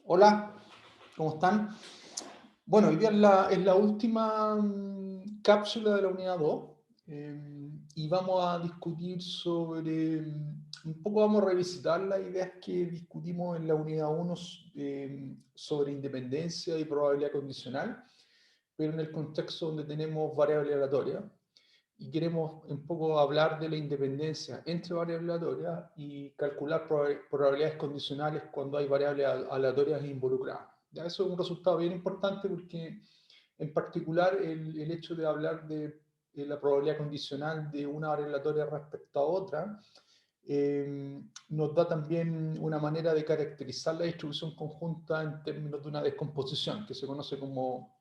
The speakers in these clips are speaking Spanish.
Hola, ¿cómo están? Bueno, hoy día es la última cápsula de la unidad 2 y vamos a discutir sobre, un poco vamos a revisitar las ideas que discutimos en la unidad 1 sobre independencia y probabilidad condicional, pero en el contexto donde tenemos variable aleatoria y queremos un poco hablar de la independencia entre variables aleatorias y calcular probabilidades condicionales cuando hay variables aleatorias involucradas. Ya eso es un resultado bien importante porque en particular el hecho de hablar de la probabilidad condicional de una variable aleatoria respecto a otra nos da también una manera de caracterizar la distribución conjunta en términos de una descomposición, que se conoce como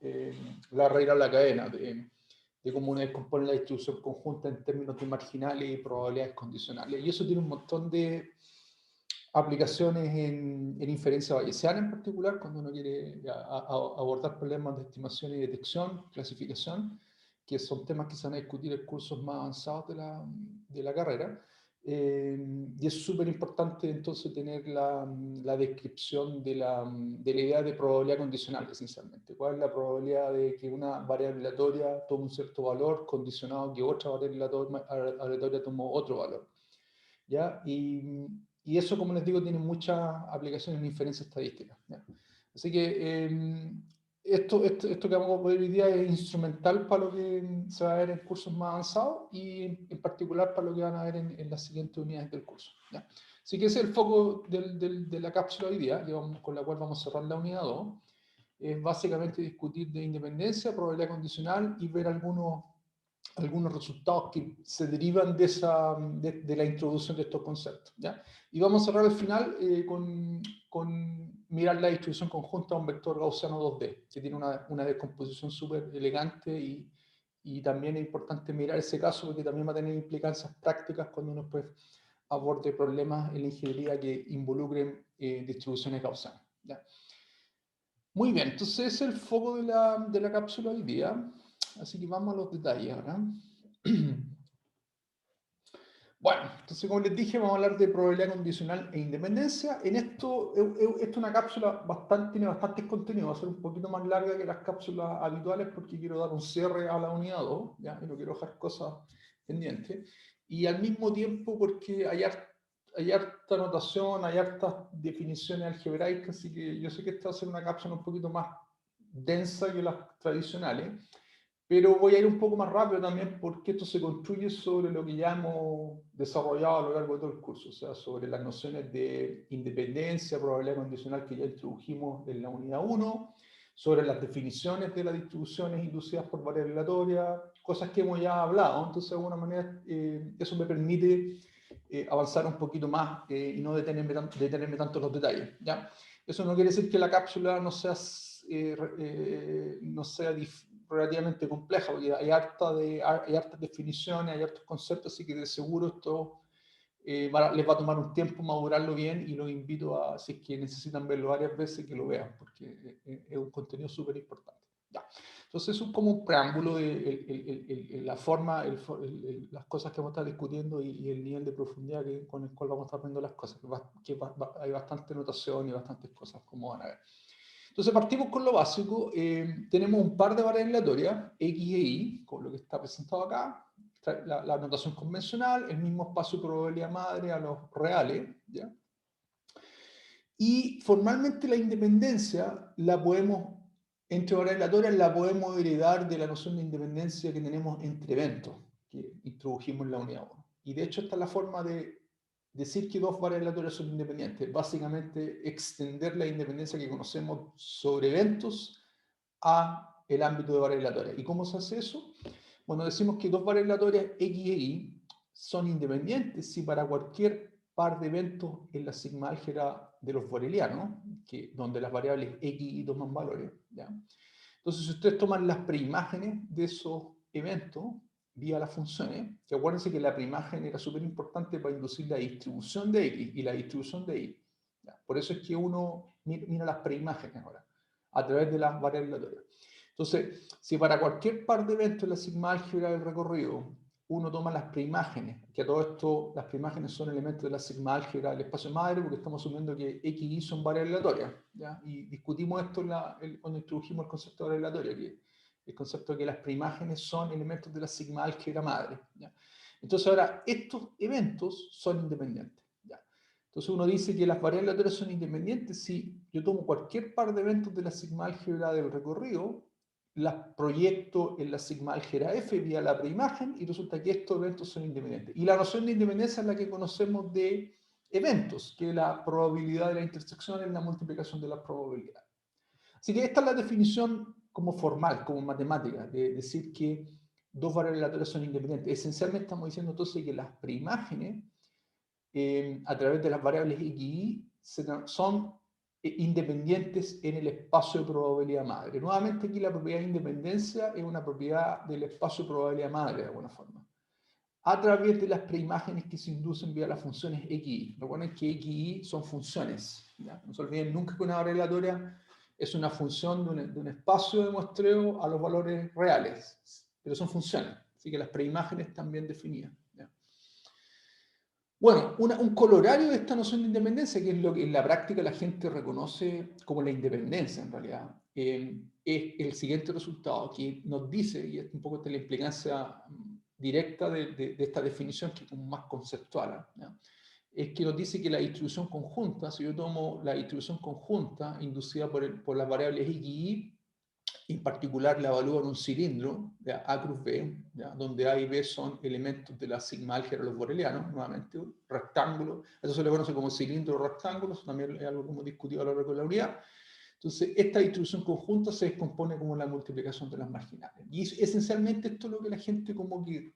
la regla de la cadena, de cómo uno descompone la distribución conjunta en términos de marginales y probabilidades condicionales. Y eso tiene un montón de aplicaciones en inferencia bayesiana en particular, cuando uno quiere abordar problemas de estimación y detección, clasificación, que son temas que se van a discutir en cursos más avanzados de la carrera. Y es súper importante entonces tener la descripción de la idea de probabilidad condicional, esencialmente. ¿Cuál es la probabilidad de que una variable aleatoria tome un cierto valor condicionado a que otra variable aleatoria tome otro valor? ¿Ya? Y eso, como les digo, tiene muchas aplicaciones en inferencia estadística, ¿ya? Así que esto que vamos a ver hoy día es instrumental para lo que se va a ver en cursos más avanzados y en particular para lo que van a ver en las siguientes unidades del curso, ¿ya? Así que ese es el foco de la cápsula hoy día, con la cual vamos a cerrar la unidad 2. Es básicamente discutir de independencia, probabilidad condicional y ver algunos resultados que se derivan de la introducción de estos conceptos, ¿ya? Y vamos a cerrar al final con mirar la distribución conjunta de un vector gaussiano 2D, que tiene una descomposición súper elegante y también es importante mirar ese caso porque también va a tener implicancias prácticas cuando uno pues, aborde problemas en la ingeniería que involucren distribuciones gaussianas, ¿ya? Muy bien, entonces ese es el foco de la cápsula hoy día. Así que vamos a los detalles ahora. Bueno, entonces como les dije, vamos a hablar de probabilidad condicional e independencia. En esto es una cápsula tiene bastantes contenidos, va a ser un poquito más larga que las cápsulas habituales porque quiero dar un cierre a la unidad 2, ¿ya? Y no quiero dejar cosas pendientes. Y al mismo tiempo porque hay harta notación, hay hartas definiciones algebraicas, así que yo sé que esta va a ser una cápsula un poquito más densa que las tradicionales. Pero voy a ir un poco más rápido también porque esto se construye sobre lo que ya hemos desarrollado a lo largo de todo el curso, o sea, sobre las nociones de independencia, probabilidad condicional que ya introdujimos en la unidad 1, sobre las definiciones de las distribuciones inducidas por variable aleatoria, cosas que hemos ya hablado. Entonces, de alguna manera, eso me permite avanzar un poquito más y no detenerme tanto en los detalles, ¿ya? Eso no quiere decir que la cápsula no sea relativamente compleja, porque hay hartas definiciones, hay hartos conceptos, así que de seguro esto les va a tomar un tiempo madurarlo bien y los invito a, si es que necesitan verlo varias veces, que lo vean, porque es un contenido súper importante. Ya. Entonces, eso es como un preámbulo de la forma, las cosas que vamos a estar discutiendo y el nivel de profundidad con el cual vamos a estar viendo las cosas, hay bastante notación y bastantes cosas, como van a ver. Entonces partimos con lo básico. Tenemos un par de variables aleatorias, X e Y, con lo que está presentado acá. La notación convencional, el mismo espacio de probabilidad madre a los reales, ¿ya? Y formalmente la independencia entre variables aleatorias, la podemos heredar de la noción de independencia que tenemos entre eventos, que introdujimos en la unidad 1. Y de hecho esta es la forma de decir que dos variables aleatorias son independientes, básicamente extender la independencia que conocemos sobre eventos a el ámbito de variables aleatorias. ¿Y cómo se hace eso? Bueno, decimos que dos variables aleatorias X e Y son independientes si para cualquier par de eventos en la sigma álgebra de los borelianos, donde las variables X y Y toman valores, ¿ya? Entonces, si ustedes toman las preimágenes de esos eventos vía las funciones, que acuérdense que la preimagen era súper importante para inducir la distribución de X y la distribución de Y. ¿Ya? Por eso es que uno mira las preimágenes ahora, a través de las variables aleatorias. Entonces, si para cualquier par de eventos en la sigma álgebra del recorrido uno toma las preimágenes, que a todo esto las preimágenes son elementos de la sigma álgebra del espacio madre, porque estamos asumiendo que X y Y son variables aleatorias, ¿ya? Y discutimos esto cuando introdujimos el concepto de variable aleatoria, que el concepto de que las preimágenes son elementos de la sigma álgebra madre, ¿ya? Entonces ahora, estos eventos son independientes, ¿ya? Entonces uno dice que las variables aleatorias son independientes si yo tomo cualquier par de eventos de la sigma álgebra del recorrido, las proyecto en la sigma álgebra F vía la preimagen y resulta que estos eventos son independientes. Y la noción de independencia es la que conocemos de eventos, que la probabilidad de la intersección es la multiplicación de las probabilidades. Así que esta es la definición como formal, como matemática, de decir que dos variables aleatorias son independientes. Esencialmente estamos diciendo entonces que las preimágenes a través de las variables X y Y son independientes en el espacio de probabilidad madre. Nuevamente aquí la propiedad de independencia es una propiedad del espacio de probabilidad madre de alguna forma. A través de las preimágenes que se inducen vía las funciones X y Y. Recuerden que X y Y son funciones, ¿ya? No se olviden nunca que una variable aleatoria es una función de un espacio de muestreo a los valores reales, pero son funciones. Así que las preimágenes están bien definidas. Bueno, un colorario de esta noción de independencia, que es lo que en la práctica la gente reconoce como la independencia en realidad, es el siguiente resultado, que nos dice, y es un poco de la implicancia directa de esta definición, que es como más conceptual, ¿ya? Es que nos dice que la distribución conjunta, si yo tomo la distribución conjunta inducida por las variables X y Y, en particular la evalúo en un cilindro, ¿ya? A cruz B, ¿ya? Donde A y B son elementos de la sigma álgebra de los borelianos, nuevamente un rectángulo, eso se le conoce como cilindro o rectángulo, eso también es algo que hemos discutido a lo largo de la unidad. Entonces, esta distribución conjunta se descompone como la multiplicación de las marginales. Y esencialmente esto es lo que la gente como que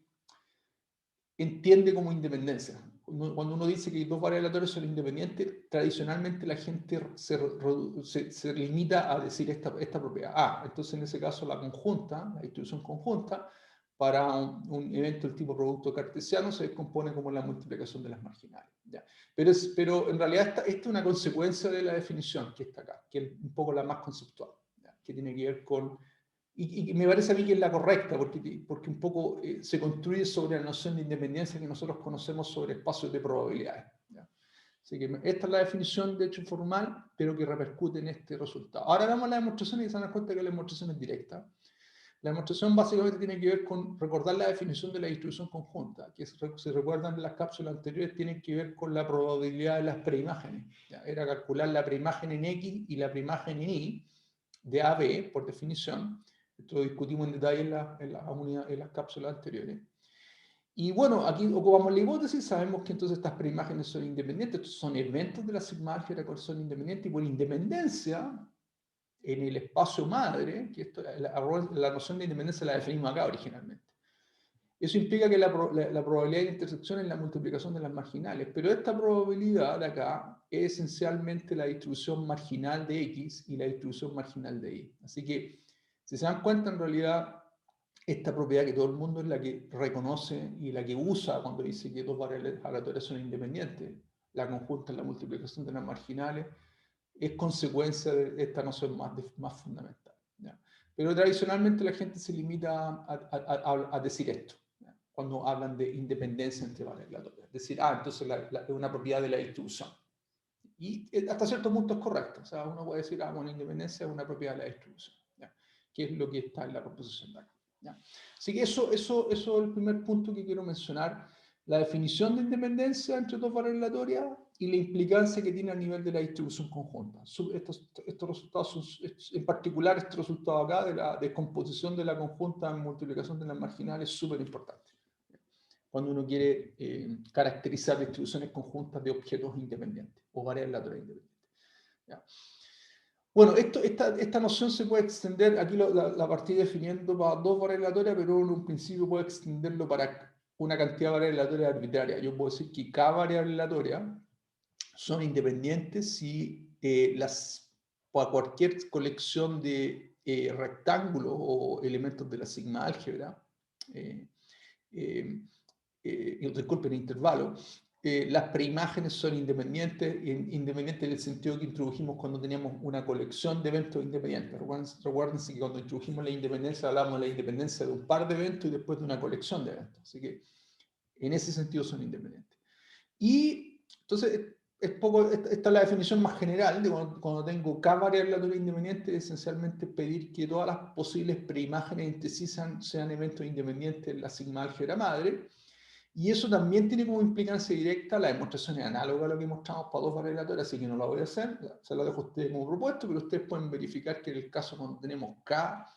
entiende como independencia. Cuando uno dice que dos variables aleatorias son independientes, tradicionalmente la gente se limita a decir esta propiedad. Entonces en ese caso la conjunta, la distribución conjunta, para un evento del tipo producto cartesiano se descompone como la multiplicación de las marginales, ¿ya? Pero en realidad esta es una consecuencia de la definición que está acá, que es un poco la más conceptual, ¿ya? Que tiene que ver con y me parece a mí que es la correcta, porque un poco se construye sobre la noción de independencia que nosotros conocemos sobre espacios de probabilidades, ¿ya? Así que esta es la definición de hecho formal, pero que repercute en este resultado. Ahora vemos la demostración y se dan cuenta que la demostración es directa. La demostración básicamente tiene que ver con recordar la definición de la distribución conjunta, que si recuerdan las cápsulas anteriores, tiene que ver con la probabilidad de las preimágenes, ¿ya? Era calcular la preimagen en X y la preimagen en Y de A a B, por definición. Esto lo discutimos en detalle en las cápsulas anteriores. Y bueno, aquí ocupamos la hipótesis, sabemos que entonces estas preimágenes son independientes, estos son eventos de la sigma álgebra que son independientes, y por independencia, en el espacio madre, que la noción de independencia la definimos acá originalmente. Eso implica que la probabilidad de intersección es la multiplicación de las marginales, pero esta probabilidad de acá es esencialmente la distribución marginal de X y la distribución marginal de Y. Así que, si se dan cuenta, en realidad, esta propiedad que todo el mundo es la que reconoce y la que usa cuando dice que dos variables aleatorias son independientes, la conjunta es la multiplicación de las marginales, es consecuencia de esta noción más fundamental, ¿ya? Pero tradicionalmente la gente se limita a decir esto, ¿ya? Cuando hablan de independencia entre variables aleatorias. Decir, entonces es una propiedad de la distribución. Y hasta cierto punto es correcto. O sea, uno puede decir, bueno, independencia es una propiedad de la distribución, ¿ya? Que es lo que está en la proposición de acá, ¿ya? Así que eso es el primer punto que quiero mencionar. La definición de independencia entre dos variables aleatorias y la implicancia que tiene a nivel de la distribución conjunta. Estos resultados son, en particular este resultado acá de la descomposición de la conjunta en multiplicación de las marginales, es súper importante cuando uno quiere caracterizar distribuciones conjuntas de objetos independientes o variables aleatorias independientes, ¿ya? Bueno, esta noción se puede extender, aquí la partí definiendo para dos variables aleatorias, pero en un principio puede extenderlo para una cantidad de variables aleatorias arbitraria. Yo puedo decir que cada variable aleatoria son independientes si para cualquier colección de rectángulos o elementos de la sigma álgebra, disculpen, intervalo, las preimágenes son independientes, independientes en el sentido que introdujimos cuando teníamos una colección de eventos independientes. Recuérdense que cuando introdujimos la independencia hablamos de la independencia de un par de eventos y después de una colección de eventos. Así que en ese sentido son independientes. Y entonces, esta es la definición más general de cuando tengo K variable aleatoria independiente, esencialmente pedir que todas las posibles preimágenes entre sí sean eventos independientes en la sigma álgebra madre. Y eso también tiene como implicancia directa la demostración análoga a lo que mostramos para dos variables aleatorias, así que no la voy a hacer, se lo dejo a ustedes como propuesto, pero ustedes pueden verificar que en el caso cuando tenemos K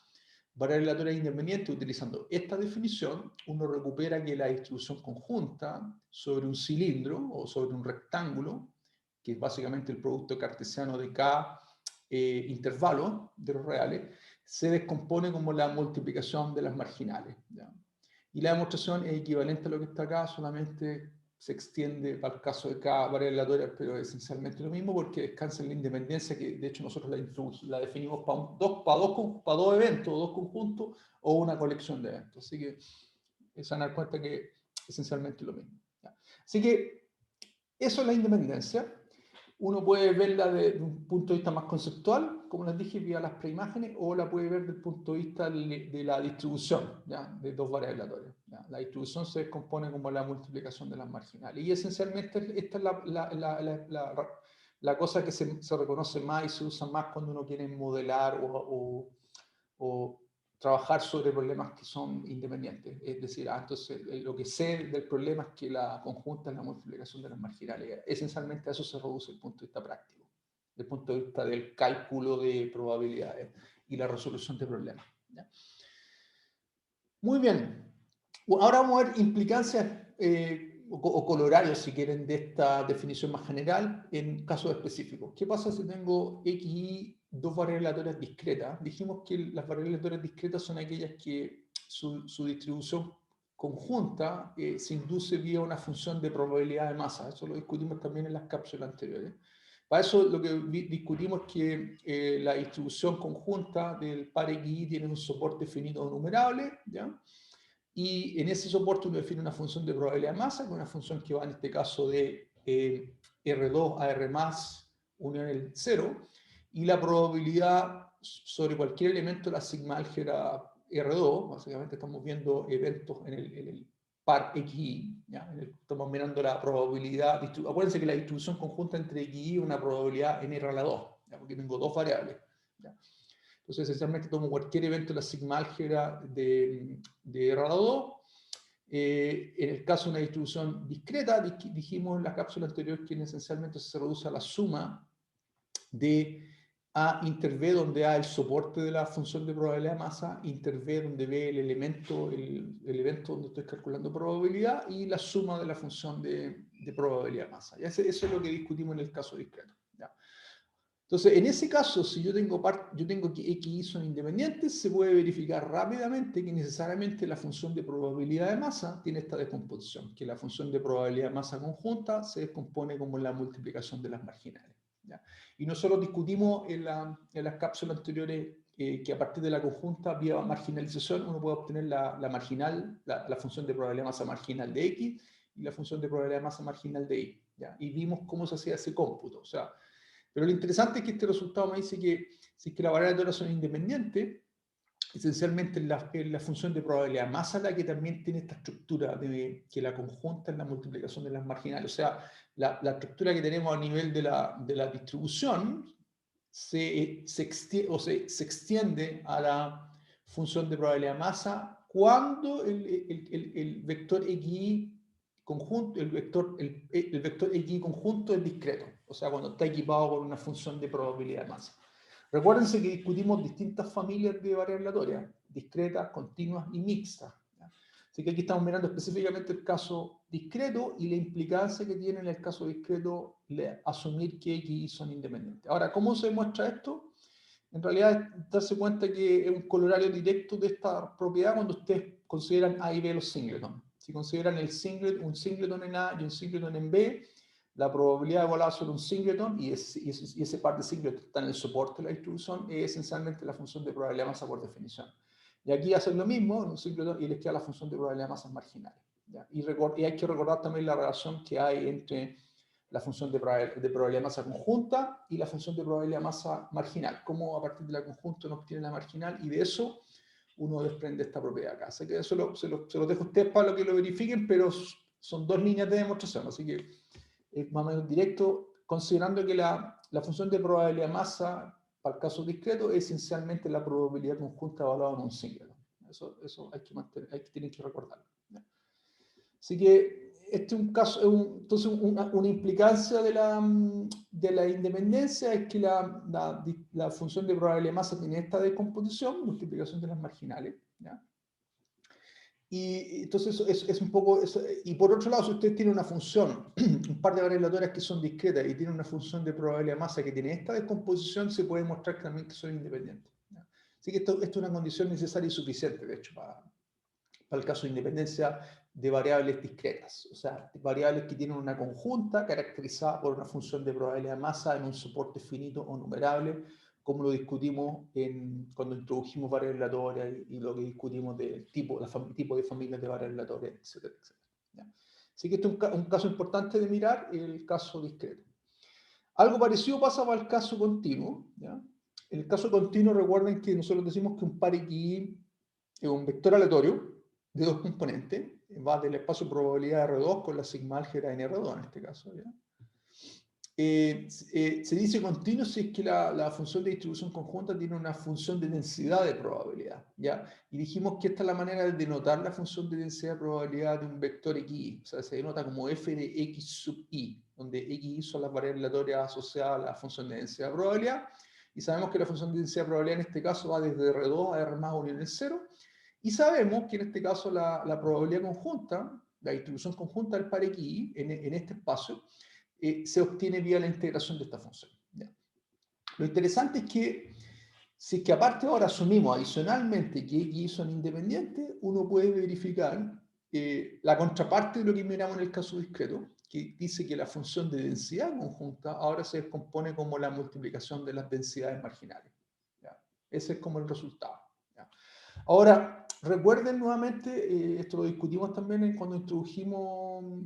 variables aleatorias independientes, utilizando esta definición, uno recupera que la distribución conjunta sobre un cilindro o sobre un rectángulo, que es básicamente el producto cartesiano de K intervalos de los reales, se descompone como la multiplicación de las marginales, ¿ya? Y la demostración es equivalente a lo que está acá, solamente se extiende para el caso de K variables aleatorias, pero es esencialmente lo mismo porque descansa en la independencia, que de hecho nosotros la definimos para dos eventos, dos conjuntos o una colección de eventos. Así que se van a dar cuenta que esencialmente es lo mismo. ¿Ya? Así que eso es la independencia. Uno puede verla desde un punto de vista más conceptual, como les dije, vía las preimágenes, o la puede ver desde el punto de vista de la distribución, ¿ya? De dos variables aleatorias. ¿Ya? La distribución se descompone como la multiplicación de las marginales. Y esencialmente esta es la cosa que se reconoce más y se usa más cuando uno quiere modelar o trabajar sobre problemas que son independientes. Es decir, entonces lo que sé del problema es que la conjunta es la multiplicación de las marginales. Esencialmente a eso se reduce el punto de vista práctico, desde el punto de vista del cálculo de probabilidades y la resolución de problemas. ¿Ya? Muy bien. Bueno, ahora vamos a ver implicancias o colorarios, si quieren, de esta definición más general en casos específicos. ¿Qué pasa si tengo x y dos variables aleatorias discretas? Dijimos que las variables aleatorias discretas son aquellas que su distribución conjunta se induce vía una función de probabilidad de masa. Eso lo discutimos también en las cápsulas anteriores. Para eso lo que discutimos es que la distribución conjunta del par XY tiene un soporte finito numerable, ¿ya? Y en ese soporte uno define una función de probabilidad de masa, que es una función que va en este caso de R2 a R más unión el 0, y la probabilidad sobre cualquier elemento de la sigma álgebra R2, básicamente estamos viendo eventos en el par XY, ¿ya? Estamos mirando la probabilidad, acuérdense que la distribución conjunta entre XY es una probabilidad en R a la 2, ¿ya? Porque tengo dos variables, ¿ya? Entonces, esencialmente tomo cualquier evento de la sigma álgebra de R a la 2. En el caso de una distribución discreta, dijimos en la cápsula anterior que esencialmente se reduce a la suma de A inter B, donde A es el soporte de la función de probabilidad de masa, inter B, donde B el evento donde estoy calculando probabilidad, y la suma de la función de probabilidad de masa. Eso es lo que discutimos en el caso discreto. ¿Ya? Entonces, en ese caso, si yo tengo que x y son independientes, se puede verificar rápidamente que necesariamente la función de probabilidad de masa tiene esta descomposición, que la función de probabilidad de masa conjunta se descompone como la multiplicación de las marginales. ¿Ya? Y nosotros discutimos en las cápsulas anteriores que a partir de la conjunta, vía marginalización, uno puede obtener la marginal, la función de probabilidad de masa marginal de x y la función de probabilidad de masa marginal de y. ¿Ya? Y vimos cómo se hacía ese cómputo. O sea, pero lo interesante es que este resultado me dice que si es que las variables aleatorias son independientes, esencialmente la función de probabilidad masa la que también tiene esta estructura de que la conjunta es la multiplicación de las marginales. O sea, la estructura que tenemos a nivel de la distribución se extiende a la función de probabilidad masa cuando el vector xy conjunto, el vector xy conjunto es discreto, o sea, cuando está equipado con una función de probabilidad de masa. Recuérdense que discutimos distintas familias de variables aleatorias, discretas, continuas y mixtas. ¿Ya? Así que aquí estamos mirando específicamente el caso discreto y la implicancia que tiene en el caso discreto asumir que x y son independientes. Ahora, ¿cómo se demuestra esto? En realidad, darse cuenta que es un colorario directo de esta propiedad cuando ustedes consideran A y B los singletons. Si consideran un singleton en A y un singleton en B, la probabilidad de volar sobre un singleton y ese par de singletons está en el soporte de la distribución es esencialmente la función de probabilidad de masa por definición. Y aquí hacen lo mismo en un singleton y les queda la función de probabilidad de masas marginales. ¿ya? Y hay que recordar también la relación que hay entre la función de probabilidad de masa conjunta y la función de probabilidad de masa marginal. Cómo a partir de la conjunta uno obtiene la marginal y de eso uno desprende esta propiedad acá. Así que eso se lo dejo a ustedes para que lo verifiquen, pero son dos líneas de demostración, así que es más o menos directo, considerando que la función de probabilidad de masa para el caso discreto es esencialmente la probabilidad conjunta evaluada en un singular. Eso hay que mantener, tienen que recordarlo. Así que este es un caso, entonces una implicancia de la independencia es que la función de probabilidad de masa tiene esta decomposición, multiplicación de las marginales. ¿Ya? Y entonces es un poco, y por otro lado, si usted tiene una función, un par de variables aleatorias que son discretas y tiene una función de probabilidad de masa que tiene esta descomposición, se puede mostrar también que son independientes. ¿Ya? Así que esto es una condición necesaria y suficiente, de hecho, para el caso de independencia de variables discretas, o sea, variables que tienen una conjunta caracterizada por una función de probabilidad de masa en un soporte finito o numerable, como lo discutimos cuando introdujimos variables aleatorias y lo que discutimos del tipo de familias de variables aleatorias, etcétera, etcétera. ¿Ya? Así que este es un caso importante de mirar, el caso discreto. Algo parecido pasa para el caso continuo. ¿Ya? En el caso continuo, recuerden que nosotros decimos que un par X es un vector aleatorio de dos componentes, va del espacio probabilidad R2 con la sigma álgebra en R2 en este caso. ¿Ya? Se dice continuo si es que la función de distribución conjunta tiene una función de densidad de probabilidad. ¿Ya? Y dijimos que esta es la manera de denotar la función de densidad de probabilidad de un vector Xi. O sea, se denota como f de x sub i, donde xi son las variables aleatorias asociadas a la función de densidad de probabilidad. Y sabemos que la función de densidad de probabilidad en este caso va desde R2 a R más unión en 0. Y sabemos que en este caso la probabilidad conjunta, la distribución conjunta del par Xi en este espacio, se obtiene vía la integración de esta función. ¿Ya? Lo interesante es que, si es que aparte ahora asumimos adicionalmente que X son independientes, uno puede verificar la contraparte de lo que miramos en el caso discreto, que dice que la función de densidad conjunta ahora se descompone como la multiplicación de las densidades marginales. ¿Ya? Ese es como el resultado. ¿Ya? Ahora, recuerden nuevamente, esto lo discutimos también cuando introdujimos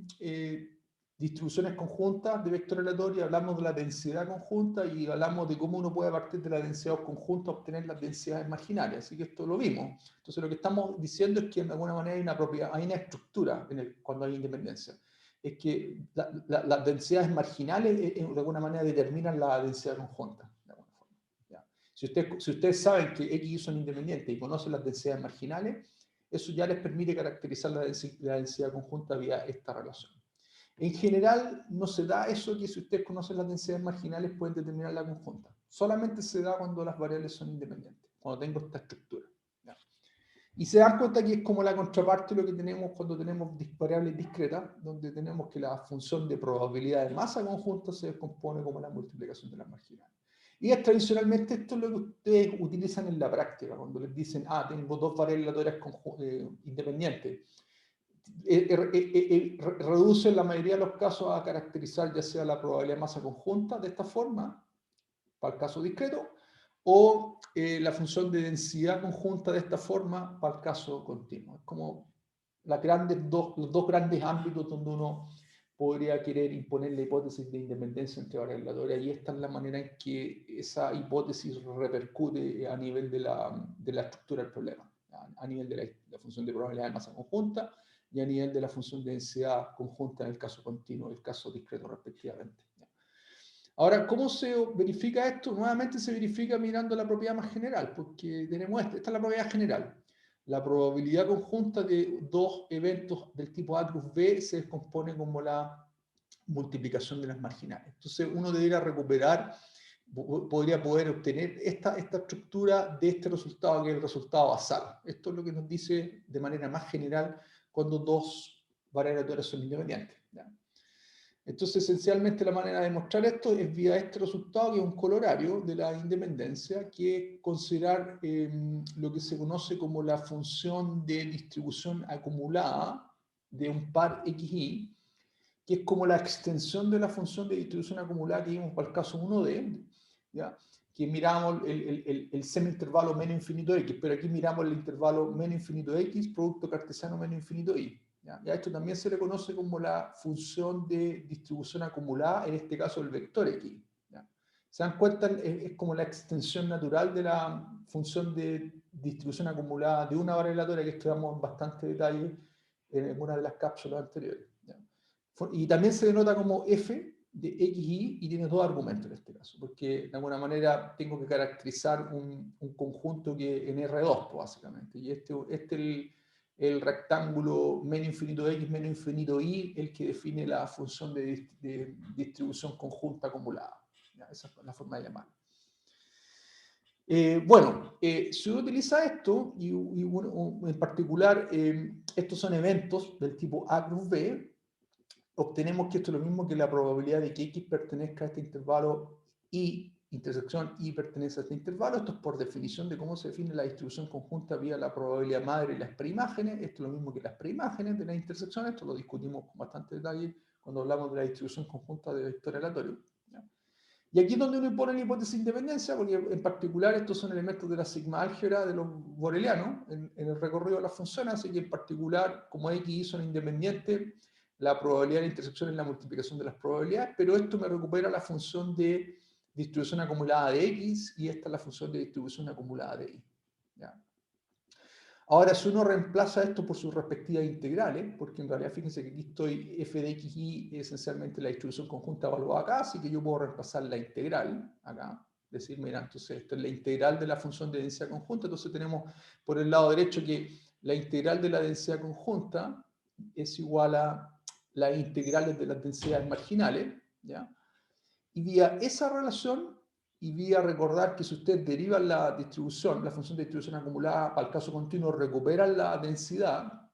distribuciones conjuntas de vector aleatorio, hablamos de la densidad conjunta y hablamos de cómo uno puede a partir de la densidad conjunta obtener las densidades marginales, así que esto lo vimos. Entonces lo que estamos diciendo es que de alguna manera hay una propiedad, hay una estructura cuando hay independencia, es que las densidades marginales de alguna manera determinan la densidad conjunta. Si ustedes saben que X son independientes y conocen las densidades marginales, eso ya les permite caracterizar la densidad conjunta vía esta relación. En general, no se da eso que si ustedes conocen las densidades marginales pueden determinar la conjunta. Solamente se da cuando las variables son independientes, cuando tengo esta estructura. ¿Ya? Y se dan cuenta que es como la contraparte de lo que tenemos cuando tenemos variables discretas, donde tenemos que la función de probabilidad de masa conjunta se descompone como la multiplicación de las marginales. Y tradicionalmente esto es lo que ustedes utilizan en la práctica, cuando les dicen, tengo dos variables aleatorias independientes. Reduce en la mayoría de los casos a caracterizar ya sea la probabilidad de masa conjunta de esta forma, para el caso discreto, o la función de densidad conjunta de esta forma para el caso continuo. Es como los dos grandes ámbitos donde uno podría querer imponer la hipótesis de independencia entre variables aleatorias, y esta es la manera en que esa hipótesis repercute a nivel de la estructura del problema, a nivel de la función de probabilidad de masa conjunta y a nivel de la función de densidad conjunta en el caso continuo y el caso discreto respectivamente. Ahora, ¿cómo se verifica esto? Nuevamente se verifica mirando la propiedad más general, porque tenemos esta es la propiedad general. La probabilidad conjunta de dos eventos del tipo A cruz B se descompone como la multiplicación de las marginales. Entonces, uno debería recuperar, podría poder obtener esta estructura de este resultado, que es el resultado basal. Esto es lo que nos dice de manera más general cuando dos variables son independientes. ¿Ya? Entonces, esencialmente la manera de mostrar esto es vía este resultado, que es un colorario de la independencia, que es considerar lo que se conoce como la función de distribución acumulada de un par xi, que es como la extensión de la función de distribución acumulada que vimos para el caso 1D, ¿ya? Que miramos el semi-intervalo menos infinito x, pero aquí miramos el intervalo menos infinito x, producto cartesiano menos infinito y. ¿ya? Y a esto también se le conoce como la función de distribución acumulada, en este caso el vector X. ¿Ya? ¿Se dan cuenta? Es como la extensión natural de la función de distribución acumulada de una variable aleatoria que estudiamos en bastante detalle en alguna de las cápsulas anteriores. ¿Ya? Y también se denota como f de xy y tiene dos argumentos en este caso, porque de alguna manera tengo que caracterizar un conjunto que en R2, pues, básicamente, y este el rectángulo menos infinito x menos infinito y, el que define la función de distribución conjunta acumulada. ¿Ya? Esa es la forma de llamarlo. Bueno, si uno utiliza esto, y en particular estos son eventos del tipo A cruz B, obtenemos que esto es lo mismo que la probabilidad de que X pertenezca a este intervalo y intersección Y pertenece a este intervalo. Esto es por definición de cómo se define la distribución conjunta vía la probabilidad madre y las preimágenes. Esto es lo mismo que las preimágenes de las intersecciones. Esto lo discutimos con bastante detalle cuando hablamos de la distribución conjunta de vector aleatorio. Y aquí es donde uno impone la hipótesis de independencia, porque en particular estos son elementos de la sigma álgebra de los borelianos en el recorrido de las funciones, así que en particular, como X y Y son independientes, la probabilidad de intersección es la multiplicación de las probabilidades, pero esto me recupera la función de distribución acumulada de X y esta es la función de distribución acumulada de Y. ¿Ya? Ahora, si uno reemplaza esto por sus respectivas integrales, porque en realidad fíjense que aquí estoy f de x y esencialmente la distribución conjunta evaluada acá, así que yo puedo reemplazar la integral acá. Decir, mira, entonces esto es la integral de la función de densidad conjunta, entonces tenemos por el lado derecho que la integral de la densidad conjunta es igual a las integrales de las densidades marginales, ¿ya? Y vía esa relación y vía recordar que si ustedes derivan la distribución, la función de distribución acumulada para el caso continuo, recuperan la densidad,